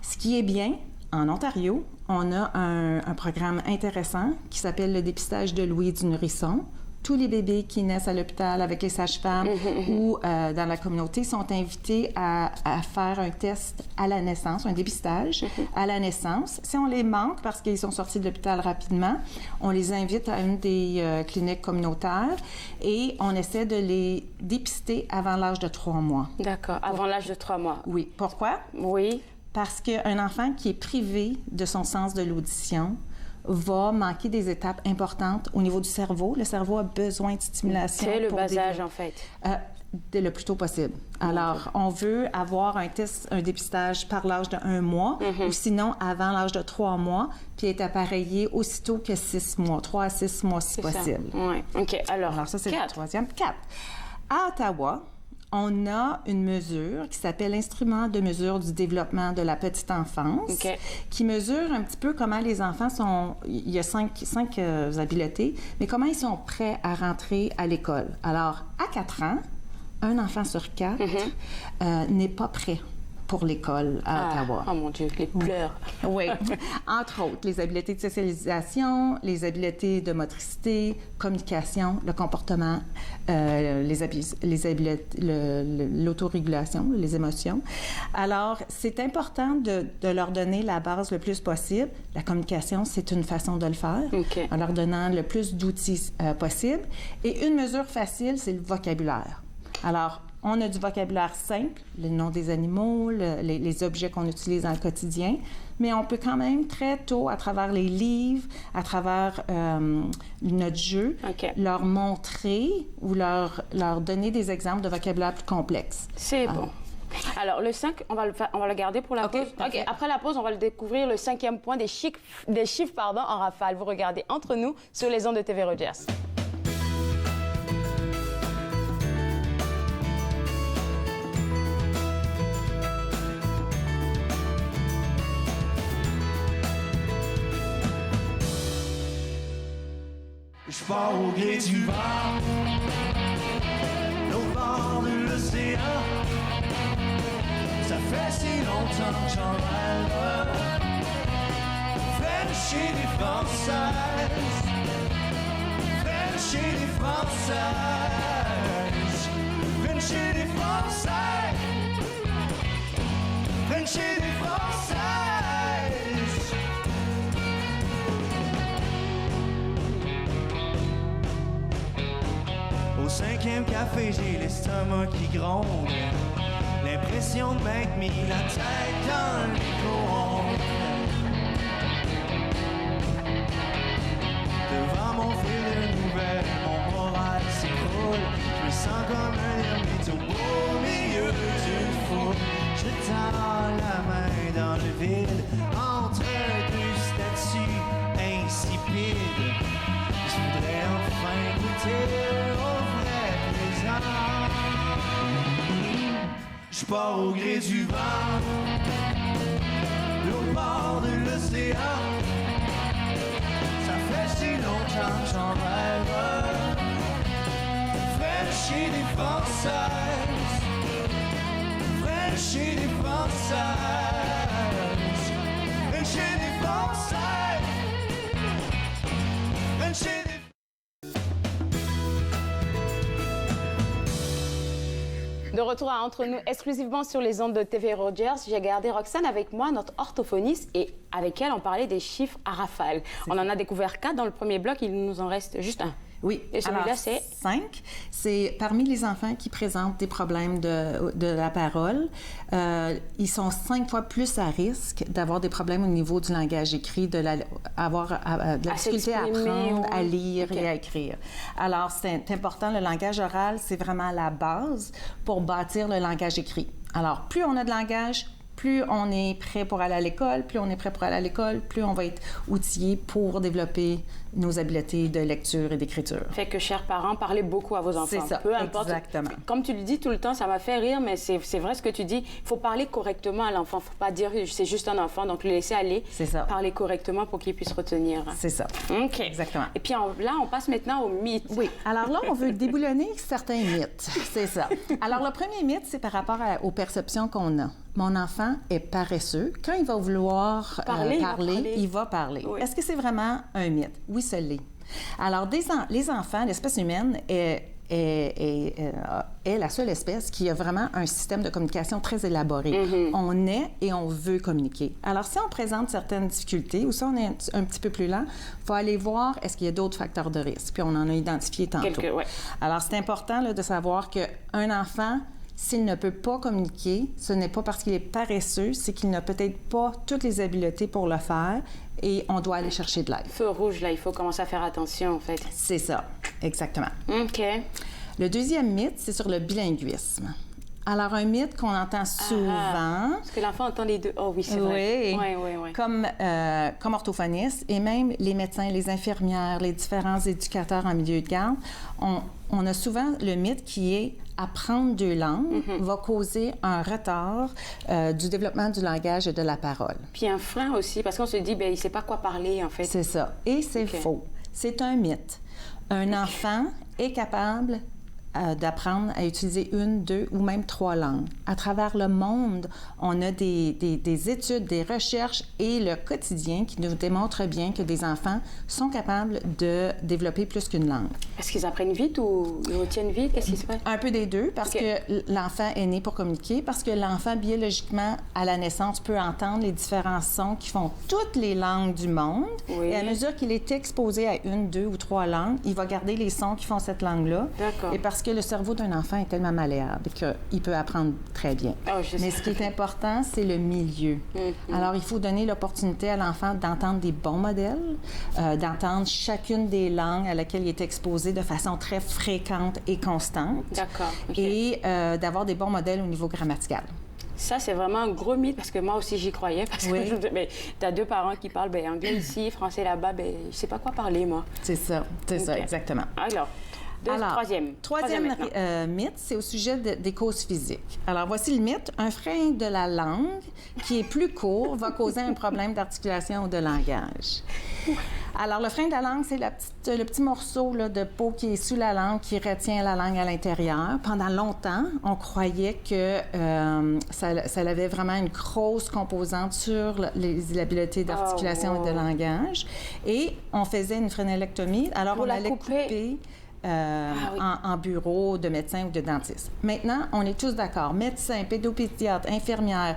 Ce qui est bien, en Ontario, on a un programme intéressant qui s'appelle le dépistage de l'ouïe du nourrisson. Tous les bébés qui naissent à l'hôpital avec les sages-femmes ou dans la communauté sont invités à faire un test à la naissance, un dépistage à la naissance. Si on les manque parce qu'ils sont sortis de l'hôpital rapidement, on les invite à une des cliniques communautaires et on essaie de les dépister avant l'âge de 3 mois. D'accord, avant l'âge de 3 mois. Oui. Pourquoi? Oui. Parce qu'un enfant qui est privé de son sens de l'audition va manquer des étapes importantes au niveau du cerveau. Le cerveau a besoin de stimulation. C'est le bas âge, en fait. Le plus tôt possible. Alors, on veut avoir un dépistage par l'âge de 1 mois ou sinon avant l'âge de 3 mois, puis être appareillé aussitôt que 6 mois, 3 à 6 mois si possible. Oui. OK. Alors ça, c'est le troisième. 4. À Ottawa, on a une mesure qui s'appelle l'Instrument de mesure du développement de la petite enfance, qui mesure un petit peu comment les enfants sont... Il y a 5 habiletés, mais comment ils sont prêts à rentrer à l'école. Alors, à 4 ans, un enfant sur 4 n'est pas prêt pour l'école à Ottawa. Oh mon Dieu, les pleurs. Oui. Entre autres, les habiletés de socialisation, les habiletés de motricité, communication, le comportement, l'autorégulation, les émotions. Alors, c'est important de leur donner la base le plus possible. La communication, c'est une façon de le faire, en leur donnant le plus d'outils possible. Et une mesure facile, c'est le vocabulaire. Alors, on a du vocabulaire simple, le nom des animaux, les objets qu'on utilise dans le quotidien, mais on peut quand même très tôt, à travers les livres, à travers notre jeu, leur montrer ou leur donner des exemples de vocabulaire plus complexes. C'est bon. Alors, le 5, on va le garder pour la pause. OK, après la pause, on va le découvrir, le 5e point des chiffres en rafale. Vous regardez Entre nous sur les ondes de TV Rogers. Je pars au gré du vent, l'autre bord de l'océan. Ça fait si longtemps que j'en rêve. Frencher des Françaises, Frencher des Françaises, Frencher des Françaises, Frencher des Françaises. Au 5e café, j'ai l'estomac qui gronde. L'impression de m'être mis la tête dans le micro-ondes. Devant mon fil de nouvelles, mon moral s'écroule. Je me sens comme un ermite au beau milieu d'une foule. Je tends la main dans le vide, entre deux statues insipides. Je voudrais enfin goûter au vrai plaisir. Je pars au gré du vent, l'autre bord de l'océan. Ça fait si longtemps que j'en rêve. Frencher des Françaises, Frencher des Françaises, Frencher des Françaises, Frencher des... De retour à Entre nous, exclusivement sur les ondes de TV Rogers, j'ai gardé Roxane avec moi, notre orthophoniste, et avec elle, on parlait des chiffres à rafale. On en a découvert 4 dans le premier bloc, il nous en reste juste un. Oui. Et celui-là, c'est 5. C'est parmi les enfants qui présentent des problèmes de la parole. Ils sont 5 fois plus à risque d'avoir des problèmes au niveau du langage écrit, avoir de la difficulté à apprendre, à lire et à écrire. Alors, c'est important, le langage oral, c'est vraiment la base pour bâtir le langage écrit. Alors, plus on a de langage, plus on est prêt pour aller à l'école, plus on est prêt pour aller à l'école, plus on va être outillé pour développer nos habiletés de lecture et d'écriture. Fait que, chers parents, parlez beaucoup à vos enfants. C'est ça, peu importe. exactement. Comme tu le dis tout le temps, ça m'a fait rire, mais c'est vrai ce que tu dis. Il faut parler correctement à l'enfant. Il ne faut pas dire c'est juste un enfant, donc le laisser aller. C'est ça. Parler correctement pour qu'il puisse retenir. C'est ça. OK. Exactement. Et puis là, on passe maintenant aux mythes. Oui. Alors là, on veut déboulonner certains mythes. C'est ça. Alors, le premier mythe, c'est par rapport aux perceptions qu'on a. Mon enfant est paresseux. Quand il va vouloir parler, il va parler. Oui. Est-ce que c'est vraiment un mythe? Oui, ça l'est. Alors, les enfants, l'espèce humaine est la seule espèce qui a vraiment un système de communication très élaboré. Mm-hmm. On est et on veut communiquer. Alors, si on présente certaines difficultés ou si on est un petit peu plus lent, il faut aller voir est-ce qu'il y a d'autres facteurs de risque. Puis on en a identifié tantôt. Ouais. Alors, c'est important là, de savoir qu'un enfant, s'il ne peut pas communiquer, ce n'est pas parce qu'il est paresseux, c'est qu'il n'a peut-être pas toutes les habiletés pour le faire et on doit aller chercher de l'aide. Feu rouge, là, il faut commencer à faire attention, en fait. C'est ça, exactement. OK. Le deuxième mythe, c'est sur le bilinguisme. Alors, un mythe qu'on entend souvent... Parce que l'enfant entend les deux. Oh oui, c'est vrai. Oui. Comme orthophoniste et même les médecins, les infirmières, les différents éducateurs en milieu de garde, on a souvent le mythe qui est apprendre deux langues va causer un retard du développement du langage et de la parole. Puis un frein aussi, parce qu'on se dit, bien, il ne sait pas quoi parler, en fait. C'est ça. Et c'est faux. C'est un mythe. Un enfant est capable d'apprendre à utiliser une, deux ou même trois langues. À travers le monde, on a des études, des recherches et le quotidien qui nous démontrent bien que des enfants sont capables de développer plus qu'une langue. Est-ce qu'ils apprennent vite ou ils retiennent vite? Qu'est-ce qui se passe? Un peu des deux, parce que l'enfant est né pour communiquer, parce que l'enfant, biologiquement, à la naissance, peut entendre les différents sons qui font toutes les langues du monde. Oui. Et à mesure qu'il est exposé à une, deux ou trois langues, il va garder les sons qui font cette langue-là. D'accord. Et parce que le cerveau d'un enfant est tellement malléable qu'il peut apprendre très bien. Mais ce qui est important, c'est le milieu. Alors, il faut donner l'opportunité à l'enfant d'entendre des bons modèles, d'entendre chacune des langues à laquelle il est exposé de façon très fréquente et constante. D'accord. Et d'avoir des bons modèles au niveau grammatical. Ça, c'est vraiment un gros mythe parce que moi aussi, j'y croyais. Parce que tu as deux parents qui parlent anglais ici, français là-bas. Je ne sais pas quoi parler, moi. C'est ça, exactement. Alors, troisième mythe, c'est au sujet des causes physiques. Alors, voici le mythe. Un frein de la langue qui est plus court va causer un problème d'articulation ou de langage. Alors, le frein de la langue, c'est le petit morceau là, de peau qui est sous la langue, qui retient la langue à l'intérieur. Pendant longtemps, on croyait que ça avait vraiment une grosse composante sur les habiletés d'articulation et de langage. Et on faisait une frénélectomie. Alors, on allait couper en bureau de médecin ou de dentiste. Maintenant, on est tous d'accord. Médecins, pédopédiatres, infirmières,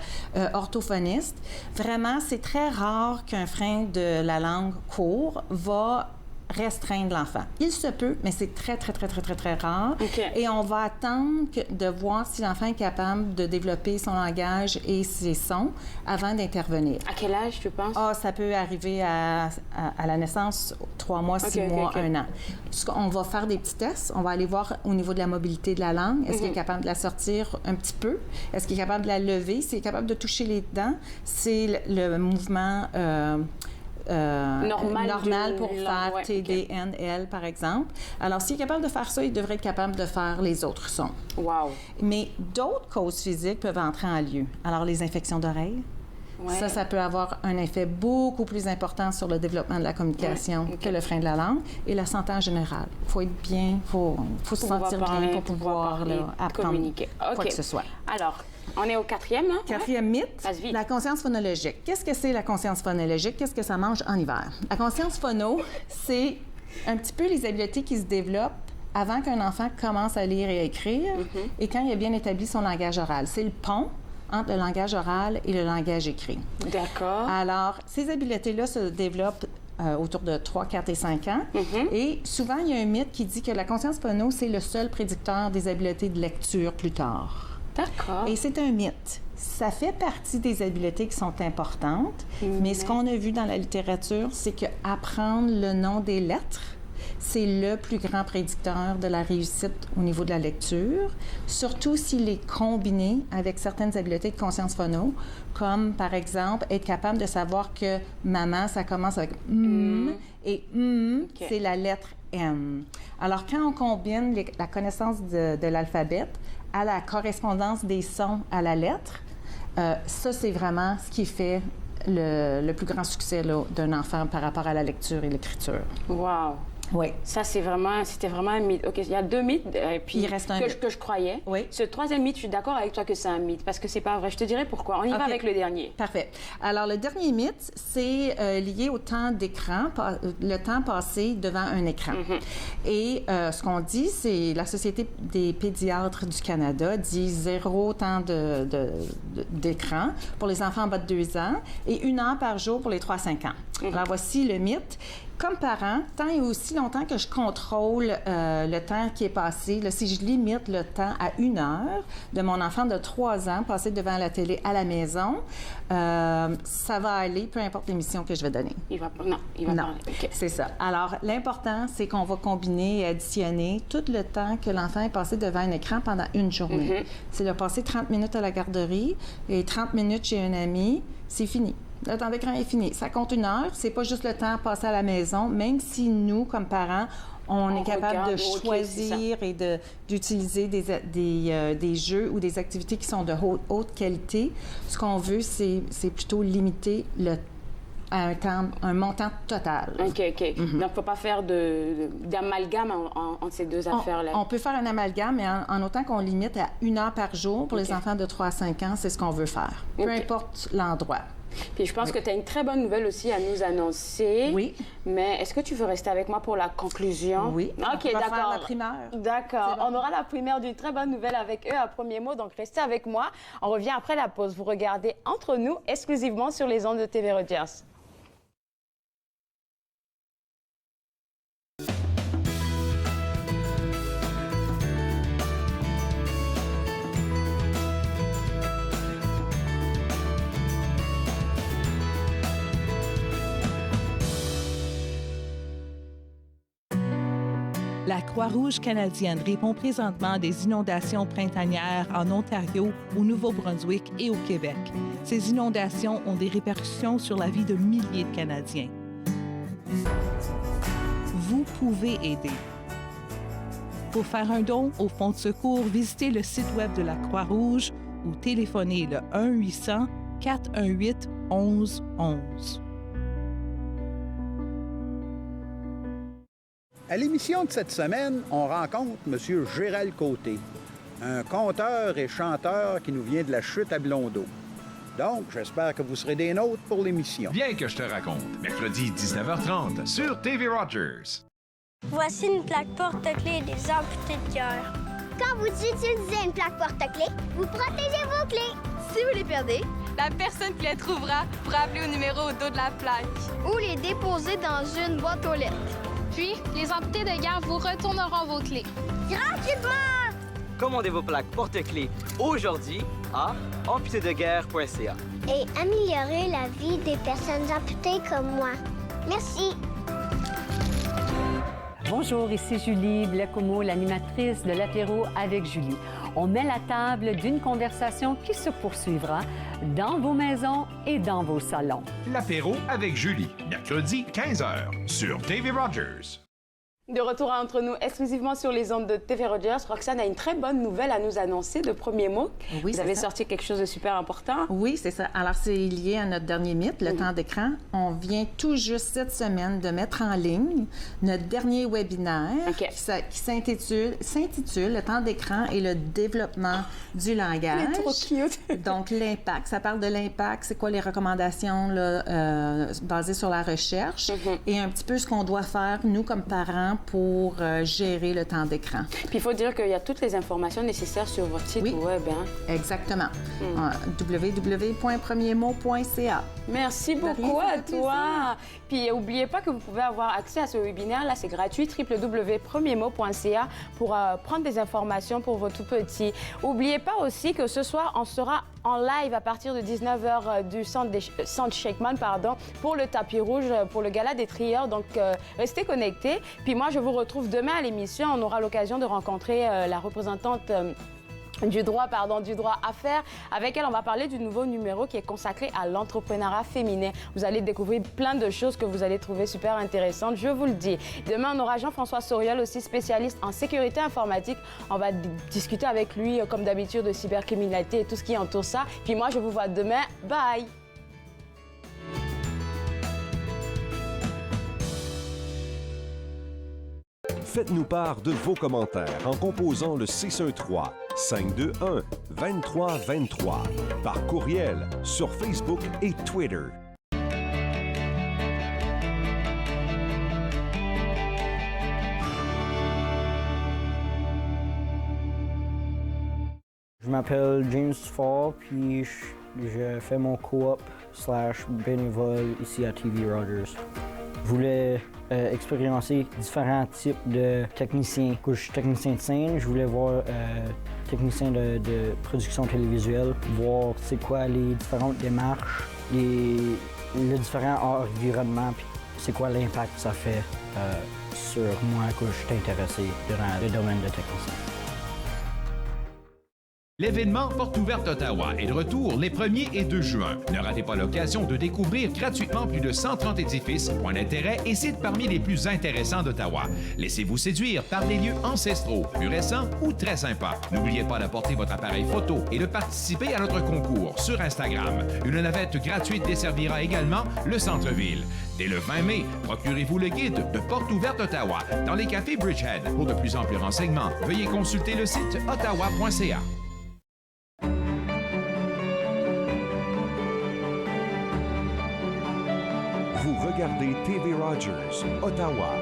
orthophonistes. Vraiment, c'est très rare qu'un frein de la langue court va restreindre l'enfant. Il se peut, mais c'est très, très, très, très, très, très rare. Et on va attendre de voir si l'enfant est capable de développer son langage et ses sons avant d'intervenir. À quel âge, tu penses? Ça peut arriver à la naissance, 3 mois, 6 mois, 1 an. On va faire des petits tests. On va aller voir au niveau de la mobilité de la langue. Est-ce qu'il est capable de la sortir un petit peu? Est-ce qu'il est capable de la lever? S'il est capable de toucher les dents, c'est le mouvement... normal pour faire TDNL, par exemple. Alors, s'il est capable de faire ça, il devrait être capable de faire les autres sons. Wow! Mais d'autres causes physiques peuvent entrer en lieu. Alors, les infections d'oreilles, ça peut avoir un effet beaucoup plus important sur le développement de la communication que le frein de la langue et la santé en général. Il faut être bien, il faut se sentir bien pour pouvoir apprendre communiquer. quoi que ce soit. Alors, on est au quatrième. Quatrième mythe, la conscience phonologique. Qu'est-ce que c'est la conscience phonologique? Qu'est-ce que ça mange en hiver? La conscience phono, c'est un petit peu les habiletés qui se développent avant qu'un enfant commence à lire et à écrire et quand il a bien établi son langage oral. C'est le pont entre le langage oral et le langage écrit. D'accord. Alors, ces habiletés-là se développent autour de 3, 4 et 5 ans. Et souvent, il y a un mythe qui dit que la conscience phono, c'est le seul prédicteur des habiletés de lecture plus tard. D'accord. Et c'est un mythe. Ça fait partie des habiletés qui sont importantes, mais ce qu'on a vu dans la littérature, c'est qu'apprendre le nom des lettres, c'est le plus grand prédicteur de la réussite au niveau de la lecture, surtout s'il est combiné avec certaines habiletés de conscience phono, comme par exemple être capable de savoir que maman, ça commence avec et c'est la lettre M. Alors, quand on combine la connaissance de l'alphabet à la correspondance des sons à la lettre, ça, c'est vraiment ce qui fait le plus grand succès d'un enfant par rapport à la lecture et l'écriture. Wow! Oui. Ça, c'était vraiment un mythe. OK, il y a 2 mythes puis il reste un mythe que je croyais. Oui. Ce 3e mythe, je suis d'accord avec toi que c'est un mythe parce que c'est pas vrai. Je te dirai pourquoi. On y va avec le dernier. Parfait. Alors, le dernier mythe, c'est lié au temps d'écran, le temps passé devant un écran. Et ce qu'on dit, c'est la Société des pédiatres du Canada dit 0 temps d'écran pour les enfants en bas de 2 ans et 1 heure par jour pour les 3-5 ans. Alors, voici le mythe. Comme parent, tant et aussi longtemps que je contrôle le temps qui est passé, là, si je limite le temps à 1 heure de mon enfant de 3 ans passé devant la télé à la maison, ça va aller, peu importe l'émission que je vais donner. Il va parler. Okay. C'est ça. Alors, l'important, c'est qu'on va combiner et additionner tout le temps que l'enfant est passé devant un écran pendant une journée. C'est de passer 30 minutes à la garderie et 30 minutes chez un ami, c'est fini. Le temps d'écran est fini. Ça compte 1 heure. C'est pas juste le temps passé à la maison, même si nous, comme parents, on est capable de choisir et d'utiliser des jeux ou des activités qui sont de haute qualité. Ce qu'on veut, c'est plutôt limiter à un montant total. OK. Donc, il ne faut pas faire d'amalgame entre ces deux affaires-là. On peut faire un amalgame, mais en autant qu'on limite à 1 heure par jour pour les enfants de 3 à 5 ans, c'est ce qu'on veut faire. Peu importe l'endroit. Puis je pense que tu as une très bonne nouvelle aussi à nous annoncer. Oui. Mais est-ce que tu veux rester avec moi pour la conclusion? Oui. OK, d'accord. On va faire la primeur. D'accord. On aura la primeur d'une très bonne nouvelle avec eux à Premier Mot, donc restez avec moi. On revient après la pause. Vous regardez Entre nous exclusivement sur les ondes de TV Rogers. La Croix-Rouge canadienne répond présentement à des inondations printanières en Ontario, au Nouveau-Brunswick et au Québec. Ces inondations ont des répercussions sur la vie de milliers de Canadiens. Vous pouvez aider. Pour faire un don au Fonds de secours, visitez le site Web de la Croix-Rouge ou téléphonez le 1-800-418-1111. À l'émission de cette semaine, on rencontre M. Gérald Côté, un conteur et chanteur qui nous vient de la chute à Blondeau. Donc, j'espère que vous serez des nôtres pour l'émission. Bien que je te raconte, mercredi 19h30 sur TV Rogers. Voici une plaque porte-clés des amputés de cœur. Quand vous utilisez une plaque porte-clés, vous protégez vos clés. Si vous les perdez, la personne qui les trouvera pourra appeler au numéro au dos de la plaque. Ou les déposer dans une boîte aux lettres. Puis, les amputés de guerre vous retourneront vos clés. Gratuitement! Commandez vos plaques porte-clés aujourd'hui à amputédeguerre.ca. Et améliorer la vie des personnes amputées comme moi. Merci. Bonjour, ici Julie Blacomo, l'animatrice de l'apéro avec Julie. On met la table d'une conversation qui se poursuivra dans vos maisons et dans vos salons. L'apéro avec Julie, mercredi 15h sur TV Rogers. De retour à Entre nous, exclusivement sur les ondes de TV Rogers, Roxane a une très bonne nouvelle à nous annoncer de Premier Mot. Oui, vous avez sorti quelque chose de super important. Oui, c'est ça. Alors, c'est lié à notre dernier mythe, le temps d'écran. On vient tout juste cette semaine de mettre en ligne notre dernier webinaire qui s'intitule « Le temps d'écran et le développement du langage ». Il est trop cute. Donc, l'impact. Ça parle de l'impact. C'est quoi les recommandations là, basées sur la recherche et un petit peu ce qu'on doit faire, nous, comme parents, pour gérer le temps d'écran. Puis il faut dire qu'il y a toutes les informations nécessaires sur votre site web. Hein? Exactement. www.premiermot.ca. Merci beaucoup à toi. Puis n'oubliez pas que vous pouvez avoir accès à ce webinaire. Là, c'est gratuit, www.premiermot.ca pour prendre des informations pour vos tout-petits. N'oubliez pas aussi que ce soir, on sera en live à partir de 19h du centre Shakeman, pour le tapis rouge, pour le gala des trieurs. Donc, restez connectés. Puis moi, je vous retrouve demain à l'émission. On aura l'occasion de rencontrer la représentante du droit Affaires. Avec elle, on va parler du nouveau numéro qui est consacré à l'entrepreneuriat féminin. Vous allez découvrir plein de choses que vous allez trouver super intéressantes, je vous le dis. Demain, on aura Jean-François Soriol, aussi spécialiste en sécurité informatique. On va discuter avec lui, comme d'habitude, de cybercriminalité et tout ce qui entoure ça. Puis moi, je vous vois demain. Bye! Faites-nous part de vos commentaires en composant le 613-521-2323 par courriel sur Facebook et Twitter. Je m'appelle James Fall, puis je fais mon coop / bénévole ici à TV Rogers. Je voulais expérimenter différents types de techniciens. Je suis technicien de scène, je voulais voir technicien de production télévisuelle, voir c'est quoi les différentes démarches, les différents environnements, puis c'est quoi l'impact que ça fait sur moi que je suis intéressé dans le domaine de technicien. L'événement Porte ouverte Ottawa est de retour les 1er et 2 juin. Ne ratez pas l'occasion de découvrir gratuitement plus de 130 édifices, points d'intérêt et sites parmi les plus intéressants d'Ottawa. Laissez-vous séduire par des lieux ancestraux, plus récents ou très sympas. N'oubliez pas d'apporter votre appareil photo et de participer à notre concours sur Instagram. Une navette gratuite desservira également le centre-ville. Dès le 20 mai, procurez-vous le guide de Porte ouverte Ottawa dans les cafés Bridgehead. Pour de plus amples renseignements, veuillez consulter le site ottawa.ca. Vous regardez TV Rogers, Ottawa.